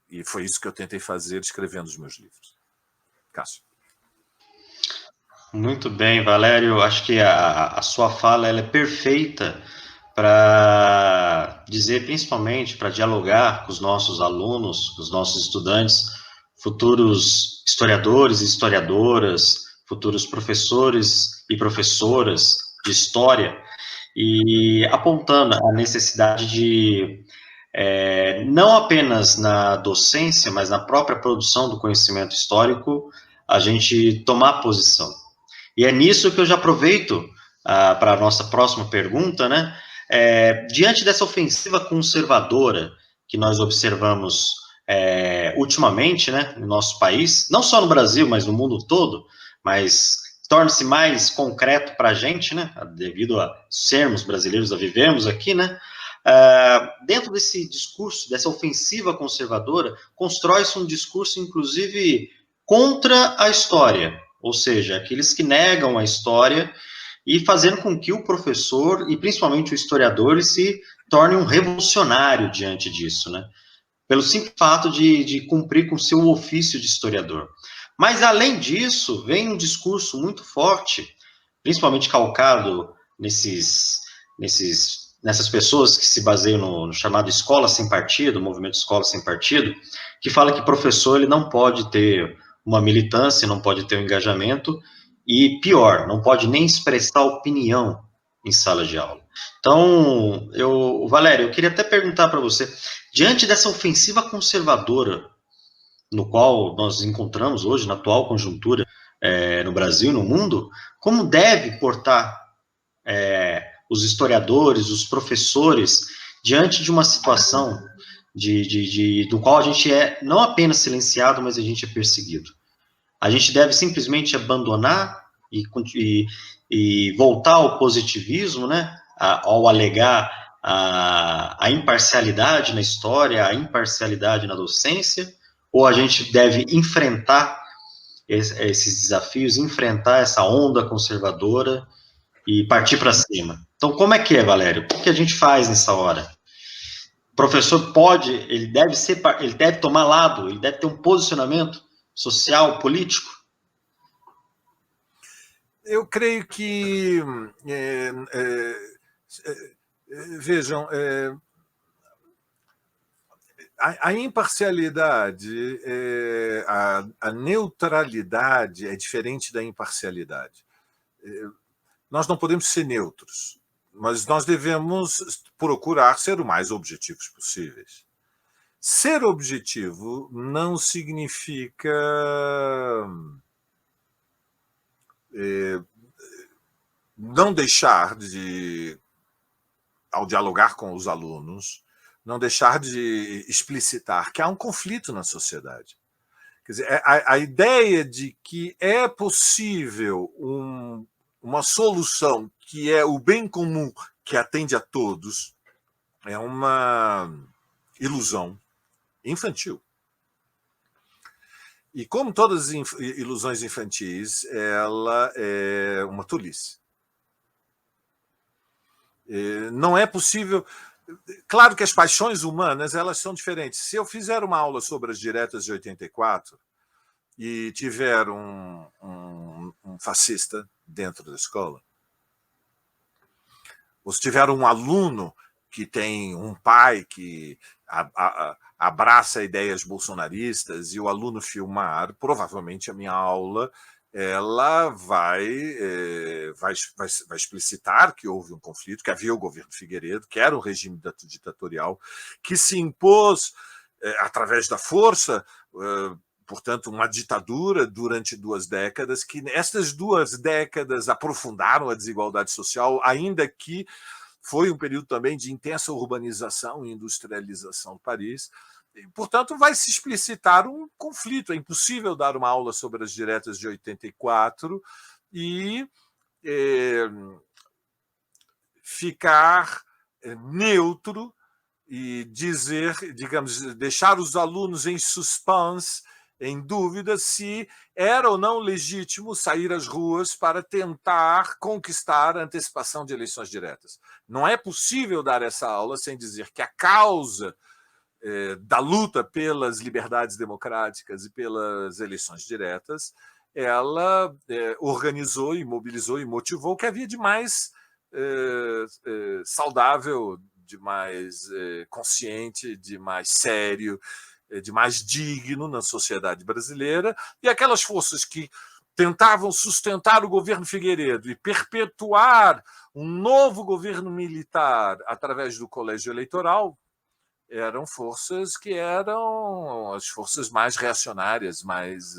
E foi isso que eu tentei fazer escrevendo os meus livros. Cássio. Muito bem, Valério. Acho que a sua fala ela é perfeita para dizer, principalmente, para dialogar com os nossos alunos, com os nossos estudantes, futuros historiadores e historiadoras, futuros professores e professoras de história, e apontando a necessidade de, não apenas na docência, mas na própria produção do conhecimento histórico, a gente tomar posição. E é nisso que eu já aproveito para a nossa próxima pergunta, né? Diante dessa ofensiva conservadora que nós observamos ultimamente, né, no nosso país, não só no Brasil, mas no mundo todo, mas torna-se mais concreto para a gente, né, devido a sermos brasileiros, a vivermos aqui, né? Dentro desse discurso, dessa ofensiva conservadora, constrói-se um discurso, inclusive, contra a história, ou seja, aqueles que negam a história e fazendo com que o professor, e principalmente o historiador, ele se torne um revolucionário diante disso, né? Pelo simples fato de cumprir com seu ofício de historiador. Mas, além disso, vem um discurso muito forte, principalmente calcado nessas pessoas que se baseiam no chamado escola sem partido, movimento escola sem partido, que fala que professor ele não pode ter uma militância, não pode ter um engajamento, e pior, não pode nem expressar opinião em sala de aula. Então, Valério, eu queria até perguntar para você, diante dessa ofensiva conservadora, no qual nós encontramos hoje, na atual conjuntura, no Brasil e no mundo, como deve portar os historiadores, os professores, diante de uma situação do qual a gente é não apenas silenciado, mas a gente é perseguido? A gente deve simplesmente abandonar e voltar ao positivismo, né, ao alegar a imparcialidade na história, a imparcialidade na docência, ou a gente deve enfrentar esses desafios, enfrentar essa onda conservadora e partir para cima? Então, como é que é, Valério? O que a gente faz nessa hora? O professor ele deve tomar lado, ele deve ter um posicionamento social, político? Eu creio que, vejam, a imparcialidade, a neutralidade é diferente da imparcialidade. Nós não podemos ser neutros, mas nós devemos procurar ser o mais objetivos possíveis. Ser objetivo não significa não deixar de, ao dialogar com os alunos, não deixar de explicitar que há um conflito na sociedade. Quer dizer, a ideia de que é possível uma solução que é o bem comum, que atende a todos, é uma ilusão infantil. E como todas as ilusões infantis, ela é uma tolice. Não é possível... Claro que as paixões humanas, elas são diferentes. Se eu fizer uma aula sobre as diretas de 84 e tiver um fascista dentro da escola, ou se tiver um aluno que tem um pai que abraça ideias bolsonaristas e o aluno filmar, provavelmente a minha aula ela vai explicitar que houve um conflito, que havia o governo Figueiredo, que era um regime ditatorial, que se impôs através da força, portanto, uma ditadura durante 2 décadas, que estas 2 décadas aprofundaram a desigualdade social, ainda que foi um período também de intensa urbanização e industrialização do país. E, portanto, vai se explicitar um conflito. É impossível dar uma aula sobre as diretas de 84 e ficar neutro e dizer, digamos, deixar os alunos em suspense, em dúvida se era ou não legítimo sair às ruas para tentar conquistar a antecipação de eleições diretas. Não é possível dar essa aula sem dizer que a causa da luta pelas liberdades democráticas e pelas eleições diretas, ela organizou e mobilizou e motivou o que havia de mais saudável, de mais consciente, de mais sério, de mais digno na sociedade brasileira, e aquelas forças que tentavam sustentar o governo Figueiredo e perpetuar um novo governo militar através do colégio eleitoral eram forças que eram as forças mais reacionárias, mais,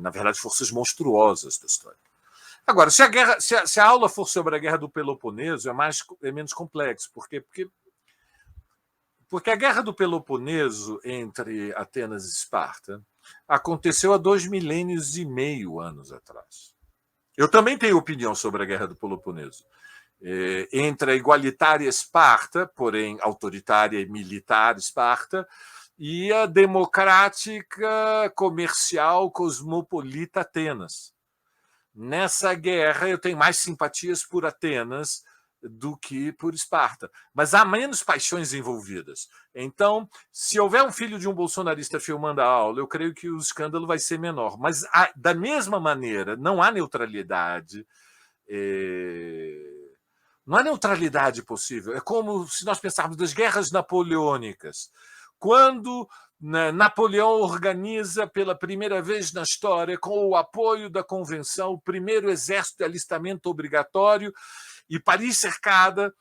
na verdade, forças monstruosas da história. Agora, se a aula for sobre a Guerra do Peloponeso, é menos complexo. Por quê? Porque a Guerra do Peloponeso entre Atenas e Esparta aconteceu há 2,5 milênios atrás. Eu também tenho opinião sobre a Guerra do Peloponeso. Entre a igualitária Esparta, porém autoritária e militar Esparta, e a democrática, comercial, cosmopolita Atenas. Nessa guerra, eu tenho mais simpatias por Atenas do que por Esparta. Mas há menos paixões envolvidas. Então, se houver um filho de um bolsonarista filmando a aula, eu creio que o escândalo vai ser menor. Mas, da mesma maneira, não há neutralidade. Não há neutralidade possível. É como se nós pensarmos das guerras napoleônicas. Quando Napoleão organiza pela primeira vez na história, com o apoio da Convenção, o primeiro exército de alistamento obrigatório, e Paris cercada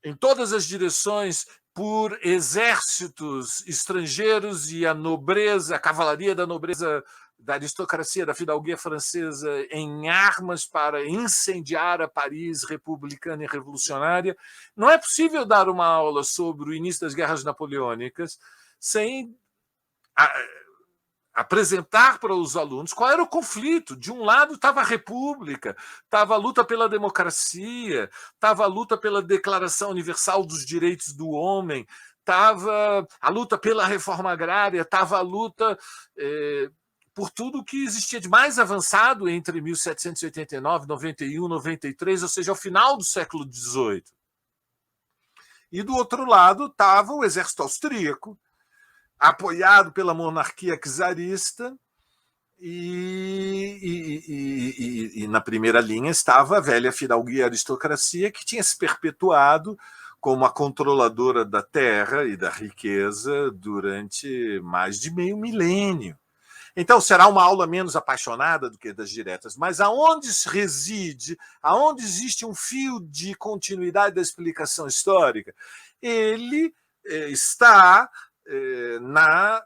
em todas as direções por exércitos estrangeiros e a nobreza, a cavalaria da nobreza, da aristocracia, da fidalguia francesa em armas para incendiar a Paris republicana e revolucionária. Não é possível dar uma aula sobre o início das guerras napoleônicas sem apresentar para os alunos qual era o conflito. De um lado estava a República, estava a luta pela democracia, estava a luta pela Declaração Universal dos Direitos do Homem, estava a luta pela reforma agrária, estava a luta por tudo que existia de mais avançado entre 1789, 91, 93, ou seja, ao final do século XVIII. E do outro lado estava o exército austríaco, apoiado pela monarquia czarista, e na primeira linha estava a velha fidalguia e aristocracia, que tinha se perpetuado como a controladora da terra e da riqueza durante mais de meio milênio. Então, será uma aula menos apaixonada do que das diretas, mas aonde reside, aonde existe um fio de continuidade da explicação histórica, ele está na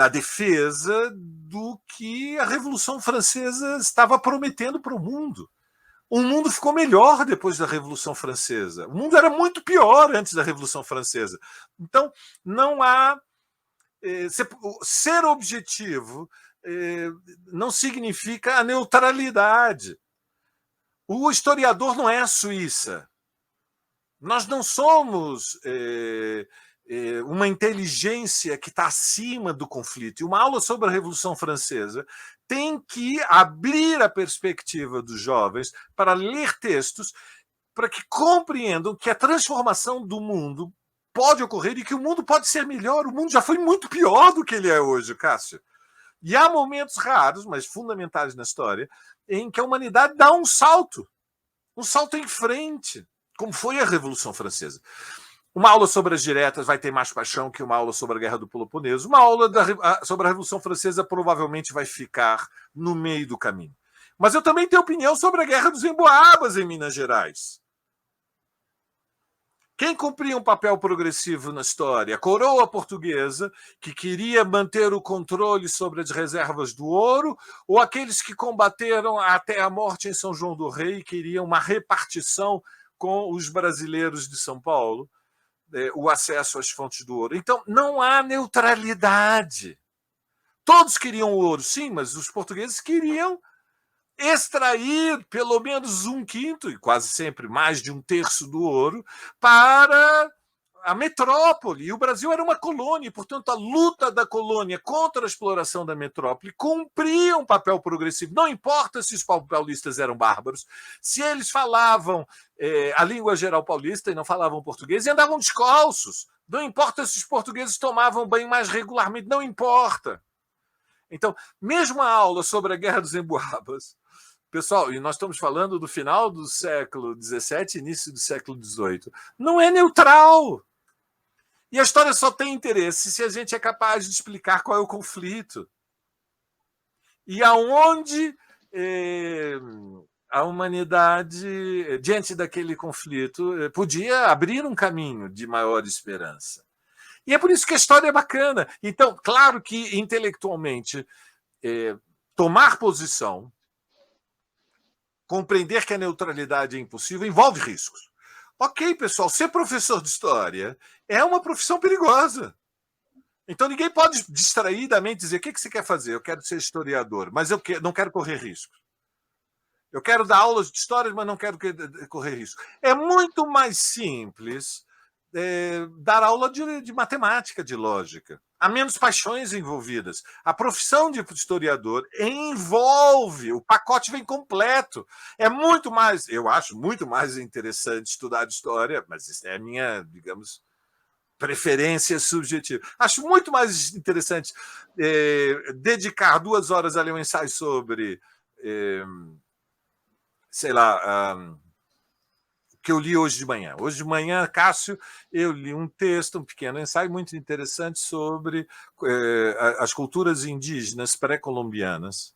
defesa do que a Revolução Francesa estava prometendo para o mundo. O mundo ficou melhor depois da Revolução Francesa. O mundo era muito pior antes da Revolução Francesa. Então, não há... Ser objetivo não significa a neutralidade. O historiador não é a Suíça. Nós não somos uma inteligência que está acima do conflito. E uma aula sobre a Revolução Francesa tem que abrir a perspectiva dos jovens para ler textos para que compreendam que a transformação do mundo pode ocorrer e que o mundo pode ser melhor. O mundo já foi muito pior do que ele é hoje, Cássio. E há momentos raros, mas fundamentais na história, em que a humanidade dá um salto em frente, como foi a Revolução Francesa. Uma aula sobre as diretas vai ter mais paixão que uma aula sobre a Guerra do Peloponeso. Uma aula sobre a Revolução Francesa provavelmente vai ficar no meio do caminho. Mas eu também tenho opinião sobre a Guerra dos Emboabas em Minas Gerais. Quem cumpria um papel progressivo na história? A coroa portuguesa, que queria manter o controle sobre as reservas do ouro, ou aqueles que combateram até a morte em São João do Rei e queriam uma repartição com os brasileiros de São Paulo, o acesso às fontes do ouro? Então, não há neutralidade. Todos queriam o ouro, sim, mas os portugueses queriam extrair pelo menos 1/5, e quase sempre mais de 1/3 do ouro, para a metrópole. E o Brasil era uma colônia, e, portanto, a luta da colônia contra a exploração da metrópole cumpria um papel progressivo. Não importa se os paulistas eram bárbaros, se eles falavam a língua geral paulista e não falavam português, e andavam descalços. Não importa se os portugueses tomavam banho mais regularmente, não importa. Então, mesmo a aula sobre a Guerra dos Emboabas, pessoal, e nós estamos falando do final do século XVII, início do século XVIII, não é neutral. E a história só tem interesse se a gente é capaz de explicar qual é o conflito. E aonde a humanidade, diante daquele conflito, podia abrir um caminho de maior esperança. E é por isso que a história é bacana. Então, claro que, intelectualmente, tomar posição, compreender que a neutralidade é impossível, envolve riscos. Ok, pessoal, ser professor de história é uma profissão perigosa. Então, ninguém pode distraidamente dizer: o que você quer fazer? Eu quero ser historiador, mas eu não quero correr riscos. Eu quero dar aulas de história, mas não quero correr riscos. É muito mais simples dar aula de matemática, de lógica. Há menos paixões envolvidas. A profissão de historiador envolve, o pacote vem completo. É muito mais, eu acho, muito mais interessante estudar história, mas isso é a minha, digamos, preferência subjetiva. Acho muito mais interessante dedicar 2 horas a ler um ensaio sobre, sei lá, que eu li hoje de manhã. Hoje de manhã, Cássio, eu li um texto, um pequeno ensaio muito interessante sobre as culturas indígenas pré-colombianas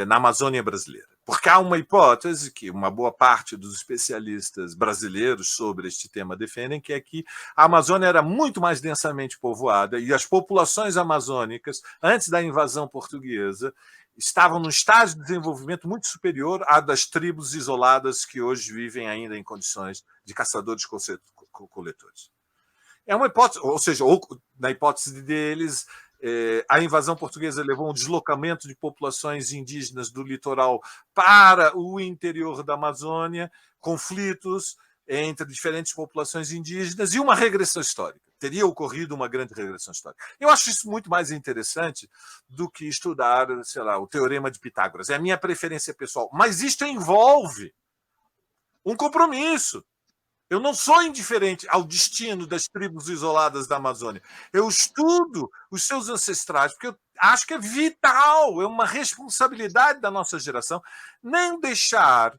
na Amazônia brasileira. Porque há uma hipótese que uma boa parte dos especialistas brasileiros sobre este tema defendem, que é que a Amazônia era muito mais densamente povoada e as populações amazônicas, antes da invasão portuguesa, estavam num estágio de desenvolvimento muito superior à das tribos isoladas que hoje vivem ainda em condições de caçadores-coletores. É uma hipótese, ou seja, ou, na hipótese deles, a invasão portuguesa levou a um deslocamento de populações indígenas do litoral para o interior da Amazônia, conflitos entre diferentes populações indígenas e uma regressão histórica. Teria ocorrido uma grande regressão histórica. Eu acho isso muito mais interessante do que estudar, sei lá, o Teorema de Pitágoras. É a minha preferência pessoal. Mas isto envolve um compromisso. Eu não sou indiferente ao destino das tribos isoladas da Amazônia. Eu estudo os seus ancestrais, porque eu acho que é vital, é uma responsabilidade da nossa geração nem deixar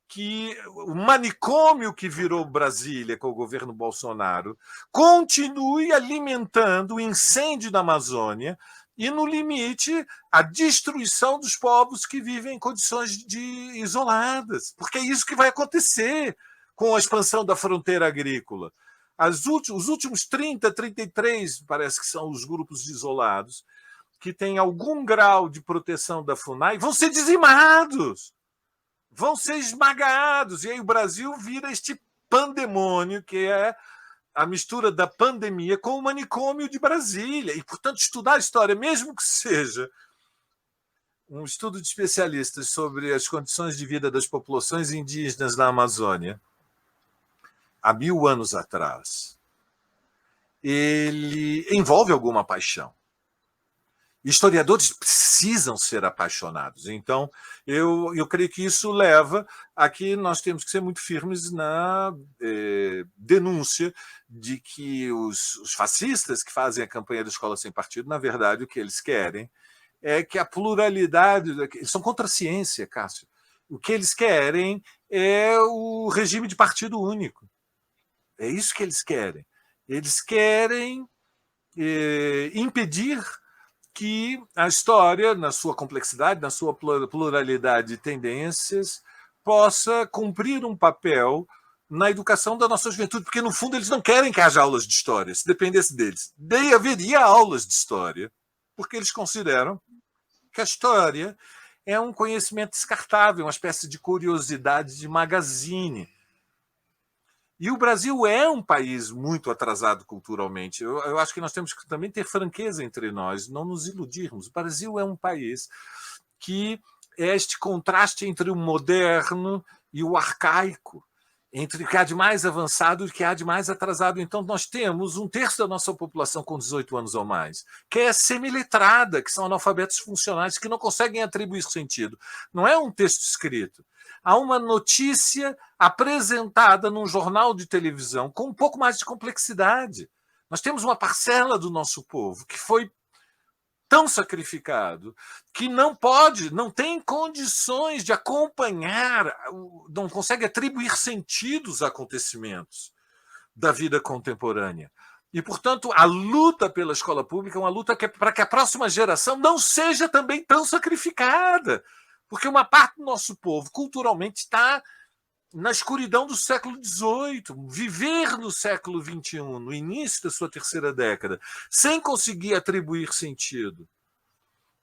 que o manicômio que virou Brasília com o governo Bolsonaro continue alimentando o incêndio da Amazônia e, no limite, a destruição dos povos que vivem em condições isoladas, porque é isso que vai acontecer com a expansão da fronteira agrícola. Os últimos 30, 33, parece que são os grupos isolados, que têm algum grau de proteção da FUNAI, vão ser dizimados, vão ser esmagados. E aí o Brasil vira este pandemônio, que é a mistura da pandemia com o manicômio de Brasília. E, portanto, estudar a história, mesmo que seja um estudo de especialistas sobre as condições de vida das populações indígenas na Amazônia, há 1000 anos atrás, ele envolve alguma paixão. Historiadores precisam ser apaixonados. Então, eu creio que isso leva a que nós temos que ser muito firmes na denúncia de que os fascistas que fazem a campanha da escola sem partido, na verdade, o que eles querem é que a pluralidade... Eles são contra a ciência, Cássio. O que eles querem é o regime de partido único. É isso que eles querem. Eles querem impedir que a história, na sua complexidade, na sua pluralidade de tendências, possa cumprir um papel na educação da nossa juventude, porque, no fundo, eles não querem que haja aulas de história. Se dependesse deles, nem haveria aulas de história, porque eles consideram que a história é um conhecimento descartável, uma espécie de curiosidade de magazine. E o Brasil é um país muito atrasado culturalmente. Eu acho que nós temos que também ter franqueza entre nós, não nos iludirmos. O Brasil é um país que é este contraste entre o moderno e o arcaico, entre o que há de mais avançado e o que há de mais atrasado. Então, nós temos 1/3 da nossa população com 18 anos ou mais, que é semiletrada, que são analfabetos funcionais, que não conseguem atribuir sentido. Não é um texto escrito. Há uma notícia apresentada num jornal de televisão com um pouco mais de complexidade. Nós temos uma parcela do nosso povo que foi tão sacrificado que não tem condições de acompanhar, não consegue atribuir sentido aos acontecimentos da vida contemporânea. E, portanto, a luta pela escola pública é uma luta para que a próxima geração não seja também tão sacrificada, porque uma parte do nosso povo, culturalmente, está na escuridão do século XVIII. Viver no século XXI, no início da sua 3ª década, sem conseguir atribuir sentido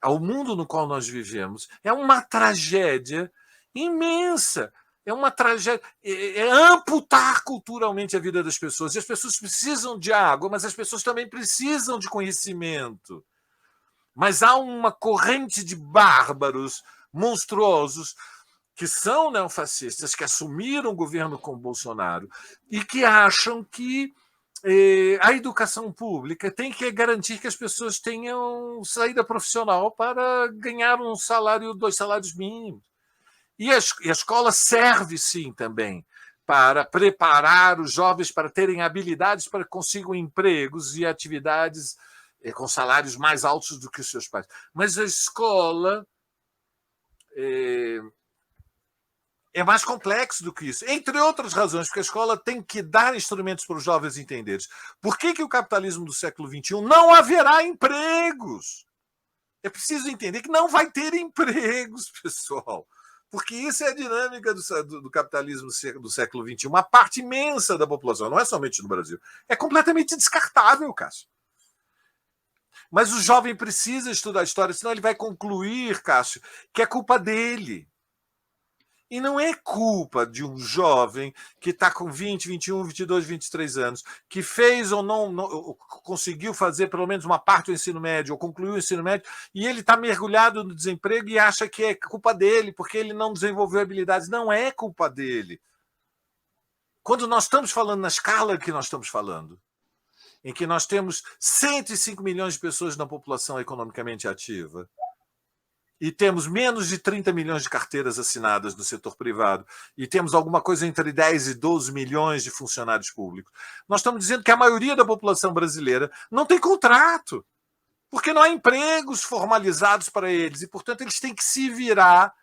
ao mundo no qual nós vivemos, é uma tragédia imensa. É uma tragédia. É amputar culturalmente a vida das pessoas. E as pessoas precisam de água, mas as pessoas também precisam de conhecimento. Mas há uma corrente de bárbaros monstruosos que são neofascistas, que assumiram o governo com Bolsonaro e que acham que a educação pública tem que garantir que as pessoas tenham saída profissional para ganhar 2 salários mínimos. E a escola serve, sim, também para preparar os jovens para terem habilidades para que consigam empregos e atividades com salários mais altos do que os seus pais. Mas a escola é mais complexo do que isso, entre outras razões, porque a escola tem que dar instrumentos para os jovens entenderem. Por que o capitalismo do século XXI não haverá empregos? É preciso entender que não vai ter empregos, pessoal, porque isso é a dinâmica do capitalismo do século XXI. Uma parte imensa da população, não é somente no Brasil, é completamente descartável, Cássio. Mas o jovem precisa estudar história, senão ele vai concluir, Cássio, que é culpa dele. E não é culpa de um jovem que está com 20, 21, 22, 23 anos, que fez ou não, conseguiu fazer pelo menos uma parte do ensino médio, ou concluiu o ensino médio, e ele está mergulhado no desemprego e acha que é culpa dele, porque ele não desenvolveu habilidades. Não é culpa dele. Quando nós estamos falando na escala que nós estamos falando, em que nós temos 105 milhões de pessoas na população economicamente ativa, e temos menos de 30 milhões de carteiras assinadas no setor privado, e temos alguma coisa entre 10 e 12 milhões de funcionários públicos, nós estamos dizendo que a maioria da população brasileira não tem contrato, porque não há empregos formalizados para eles, e, portanto, eles têm que se virar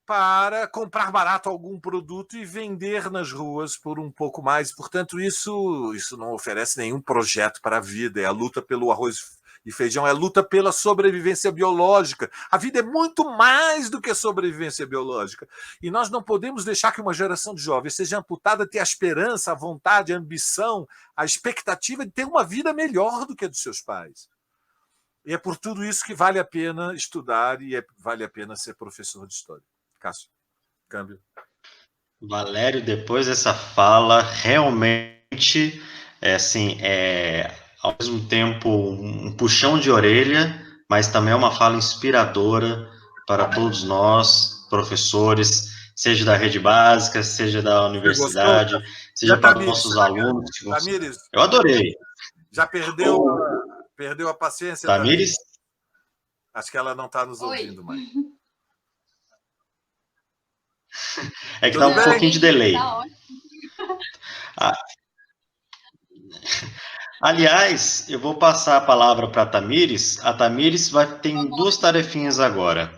para comprar barato algum produto e vender nas ruas por um pouco mais. Portanto, isso não oferece nenhum projeto para a vida, é a luta pelo arroz e feijão, é a luta pela sobrevivência biológica. A vida é muito mais do que a sobrevivência biológica. E nós não podemos deixar que uma geração de jovens seja amputada de ter a esperança, a vontade, a ambição, a expectativa de ter uma vida melhor do que a dos seus pais. E é por tudo isso que vale a pena estudar e vale a pena ser professor de história. Cássio, câmbio. Valério, depois dessa fala, realmente, ao mesmo tempo um puxão de orelha, mas também é uma fala inspiradora para todos nós, professores, seja da rede básica, seja da universidade, seja para os nossos alunos. Tamires, eu adorei. Já perdeu a paciência, Tamires? Acho que ela não está nos ouvindo mais. É que dá um pouquinho de delay. Aliás, eu vou passar a palavra para a Tamires. A Tamires tem duas tarefinhas agora.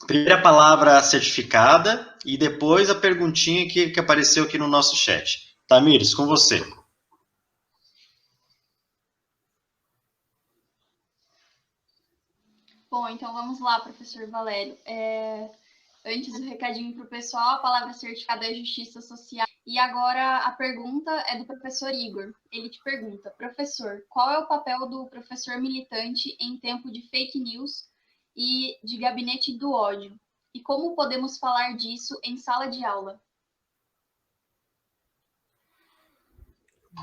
Primeira palavra certificada e depois a perguntinha que apareceu aqui no nosso chat. Tamires, com você. Bom, então vamos lá, professor Valério. Antes do recadinho para o pessoal, a palavra certificada é justiça social. E agora a pergunta é do professor Igor. Ele te pergunta, professor, qual é o papel do professor militante em tempo de fake news e de gabinete do ódio? E como podemos falar disso em sala de aula?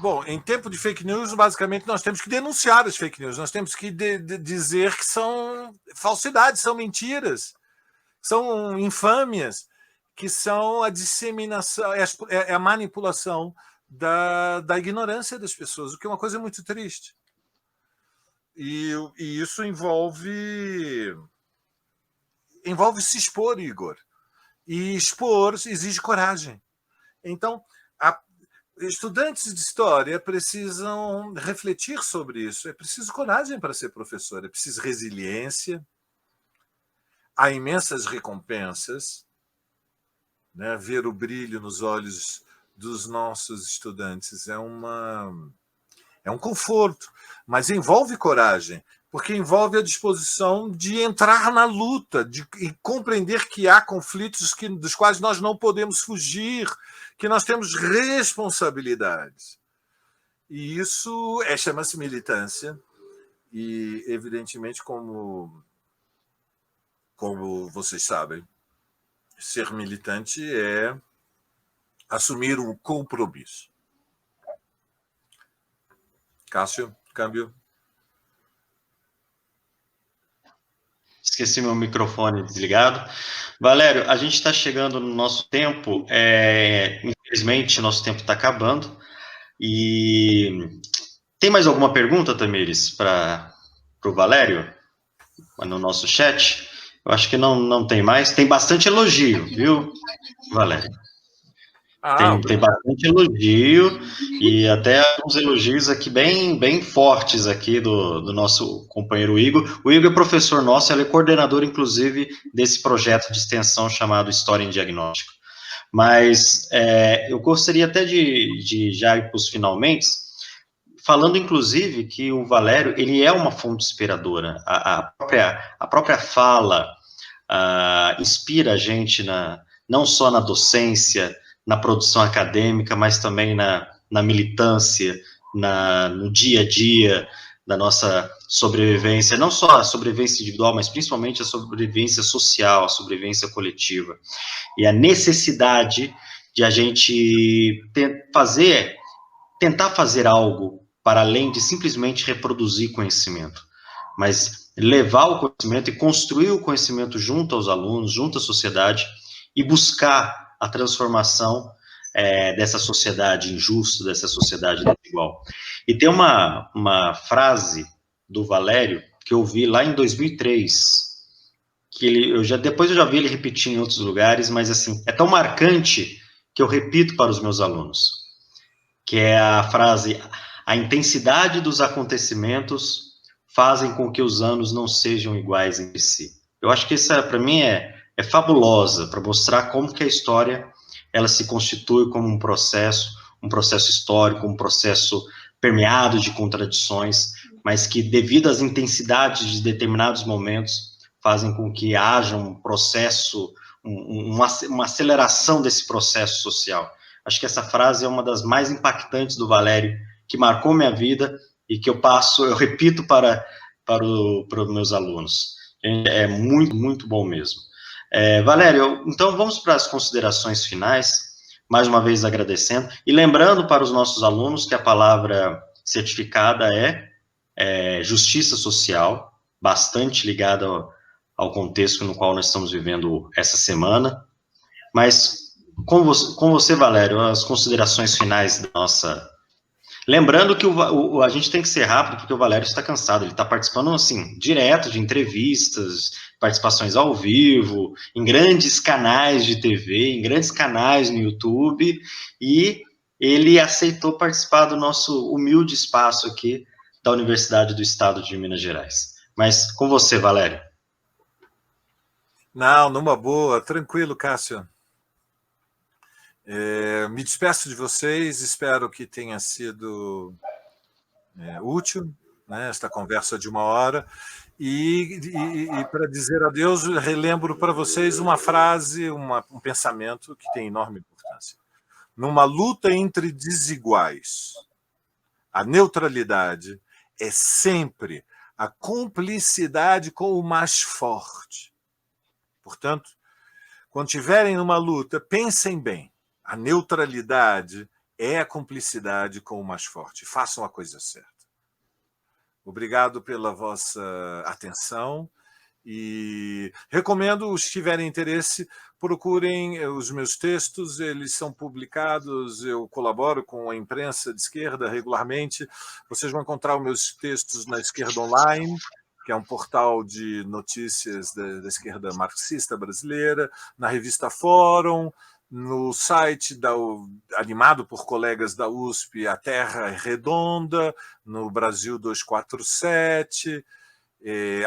Bom, em tempo de fake news, basicamente, nós temos que denunciar as fake news. Nós temos que dizer que são falsidades, são mentiras, são infâmias, que são a disseminação, é a manipulação da ignorância das pessoas, o que é uma coisa muito triste. E isso envolve se expor, Igor. E expor exige coragem. Então, estudantes de história precisam refletir sobre isso. É preciso coragem para ser professor, é preciso resiliência. Há imensas recompensas, né? Ver o brilho nos olhos dos nossos estudantes é um conforto, mas envolve coragem, porque envolve a disposição de entrar na luta, e compreender que há conflitos dos quais nós não podemos fugir, que nós temos responsabilidades. E isso chama-se militância, e, evidentemente, como vocês sabem, ser militante é assumir um compromisso. Cássio, câmbio. Esqueci meu microfone desligado. Valério, a gente está chegando no nosso tempo, infelizmente nosso tempo está acabando, e tem mais alguma pergunta, Tamires, para o Valério, no nosso chat? Eu acho que não tem mais, tem bastante elogio, viu, Valério? Tem bastante elogio, e até uns elogios aqui bem fortes aqui do nosso companheiro Igor. O Igor é professor nosso, ele é coordenador, inclusive, desse projeto de extensão chamado História em Diagnóstico. Mas eu gostaria até de já ir para os finalmente, falando, inclusive, que o Valério, ele é uma fonte inspiradora. A própria fala inspira a gente não só na docência, na produção acadêmica, mas também na militância, no dia a dia, da nossa sobrevivência, não só a sobrevivência individual, mas principalmente a sobrevivência social, a sobrevivência coletiva. E a necessidade de a gente tentar fazer algo para além de simplesmente reproduzir conhecimento, mas levar o conhecimento e construir o conhecimento junto aos alunos, junto à sociedade, e buscar a transformação dessa sociedade injusta, dessa sociedade desigual. E tem uma frase do Valério que eu vi lá em 2003, que depois eu já vi ele repetir em outros lugares, mas assim, é tão marcante que eu repito para os meus alunos, que é a frase: a intensidade dos acontecimentos fazem com que os anos não sejam iguais entre si. Eu acho que essa, para mim, é fabulosa, para mostrar como que a história ela se constitui como um processo histórico, um processo permeado de contradições, mas que, devido às intensidades de determinados momentos, fazem com que haja um processo, uma aceleração desse processo social. Acho que essa frase é uma das mais impactantes do Valério, que marcou minha vida e que eu repito para os meus alunos. É muito, muito bom mesmo. Valério, então vamos para as considerações finais, mais uma vez agradecendo, e lembrando para os nossos alunos que a palavra certificada é justiça social, bastante ligada ao contexto no qual nós estamos vivendo essa semana, mas com você, Valério, as considerações finais da nossa... Lembrando que a gente tem que ser rápido, porque o Valério está cansado, ele está participando, assim, direto de entrevistas, participações ao vivo, em grandes canais de TV, em grandes canais no YouTube, e ele aceitou participar do nosso humilde espaço aqui da Universidade do Estado de Minas Gerais. Mas com você, Valério. Não, numa boa, tranquilo, Cássio. Me despeço de vocês, espero que tenha sido útil, né, esta conversa de 1 hora, e para dizer adeus, relembro para vocês uma frase, um pensamento que tem enorme importância. Numa luta entre desiguais, a neutralidade é sempre a cumplicidade com o mais forte. Portanto, quando estiverem numa luta, pensem bem. A neutralidade é a cumplicidade com o mais forte. Façam a coisa certa. Obrigado pela vossa atenção e recomendo, os que tiverem interesse, procurem os meus textos, eles são publicados, eu colaboro com a imprensa de esquerda regularmente. Vocês vão encontrar os meus textos na Esquerda Online, que é um portal de notícias da esquerda marxista brasileira, na revista Fórum, no site animado por colegas da USP, A Terra é Redonda, no Brasil 247,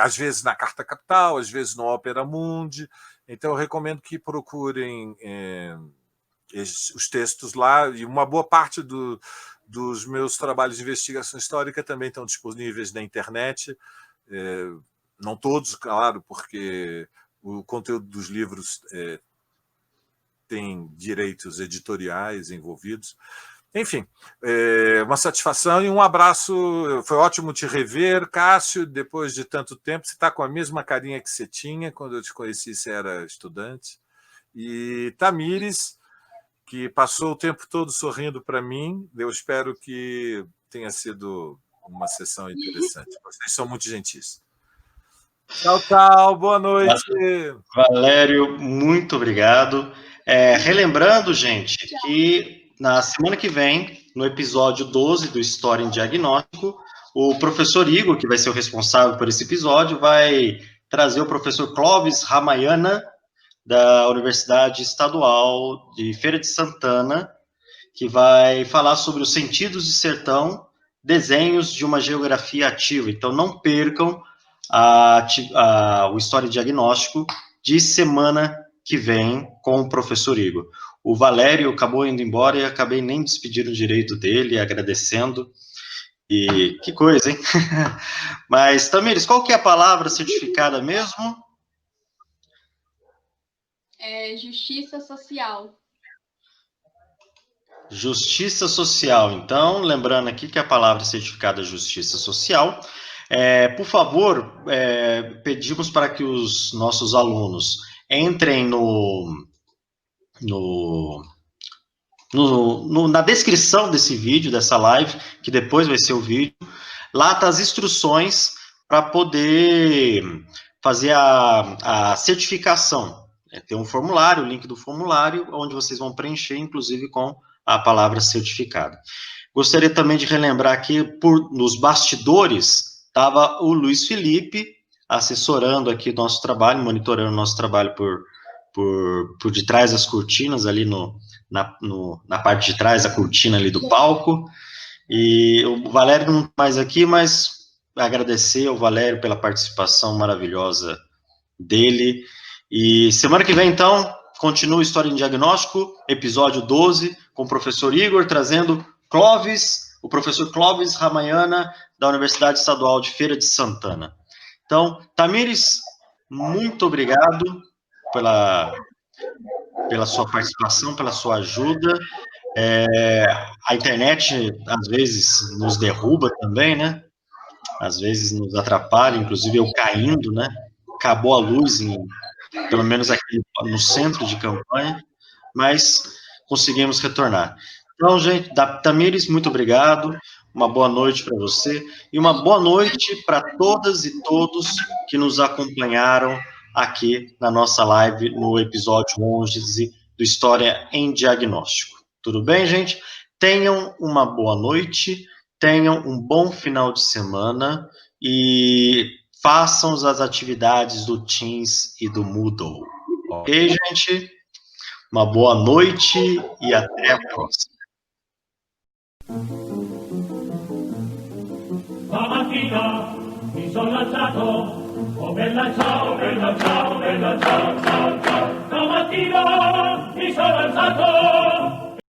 às vezes na Carta Capital, às vezes no Opera Mundi. Então, eu recomendo que procurem os textos lá, e uma boa parte dos meus trabalhos de investigação histórica também estão disponíveis na internet. Não todos, claro, porque o conteúdo dos livros tem direitos editoriais envolvidos. Enfim, uma satisfação e um abraço. Foi ótimo te rever, Cássio, depois de tanto tempo. Você está com a mesma carinha que você tinha quando eu te conheci, você era estudante. E Tamires, que passou o tempo todo sorrindo para mim. Eu espero que tenha sido uma sessão interessante. Vocês são muito gentis. Tchau, tchau. Boa noite. Valério, muito obrigado. Relembrando, gente, que na semana que vem, no episódio 12 do História em Diagnóstico, o professor Igor, que vai ser o responsável por esse episódio, vai trazer o professor Clóvis Ramayana, da Universidade Estadual de Feira de Santana, que vai falar sobre os sentidos de sertão, desenhos de uma geografia ativa. Então, não percam o História em Diagnóstico de semana que vem com o professor Igor. O Valério acabou indo embora e acabei nem despedindo o direito dele, agradecendo. E que coisa, hein? Mas, Tamires, qual que é a palavra certificada mesmo? Justiça social. Justiça social. Então, lembrando aqui que a palavra certificada é justiça social. Por favor, pedimos para que os nossos alunos entrem na descrição desse vídeo, dessa live, que depois vai ser o vídeo. Lá tá as instruções para poder fazer a certificação. Tem um formulário, o link do formulário, onde vocês vão preencher, inclusive, com a palavra certificada. Gostaria também de relembrar aqui, nos bastidores, estava o Luiz Felipe, assessorando aqui nosso trabalho, monitorando nosso trabalho por detrás das cortinas, ali na parte de trás, a cortina ali do palco. E o Valério não está mais aqui, mas agradecer ao Valério pela participação maravilhosa dele. E semana que vem, então, continua História em Diagnóstico, episódio 12, com o professor Igor, trazendo o professor Clóvis Ramayana, da Universidade Estadual de Feira de Santana. Então, Tamires, muito obrigado pela sua participação, pela sua ajuda. A internet, às vezes, nos derruba também, né? Às vezes nos atrapalha, inclusive eu caindo, né? Acabou a luz, pelo menos aqui no centro de campanha, mas conseguimos retornar. Então, gente, Tamires, muito obrigado, uma boa noite para você, e uma boa noite para todas e todos que nos acompanharam aqui na nossa live, no episódio 11 do História em Diagnóstico. Tudo bem, gente? Tenham uma boa noite, tenham um bom final de semana e façam as atividades do Teams e do Moodle. Ok, gente? Uma boa noite e até a próxima. Stamattina mi sono alzato, oh bella ciao, bella ciao, bella ciao, ciao, ciao. Stamattina mi sono alzato,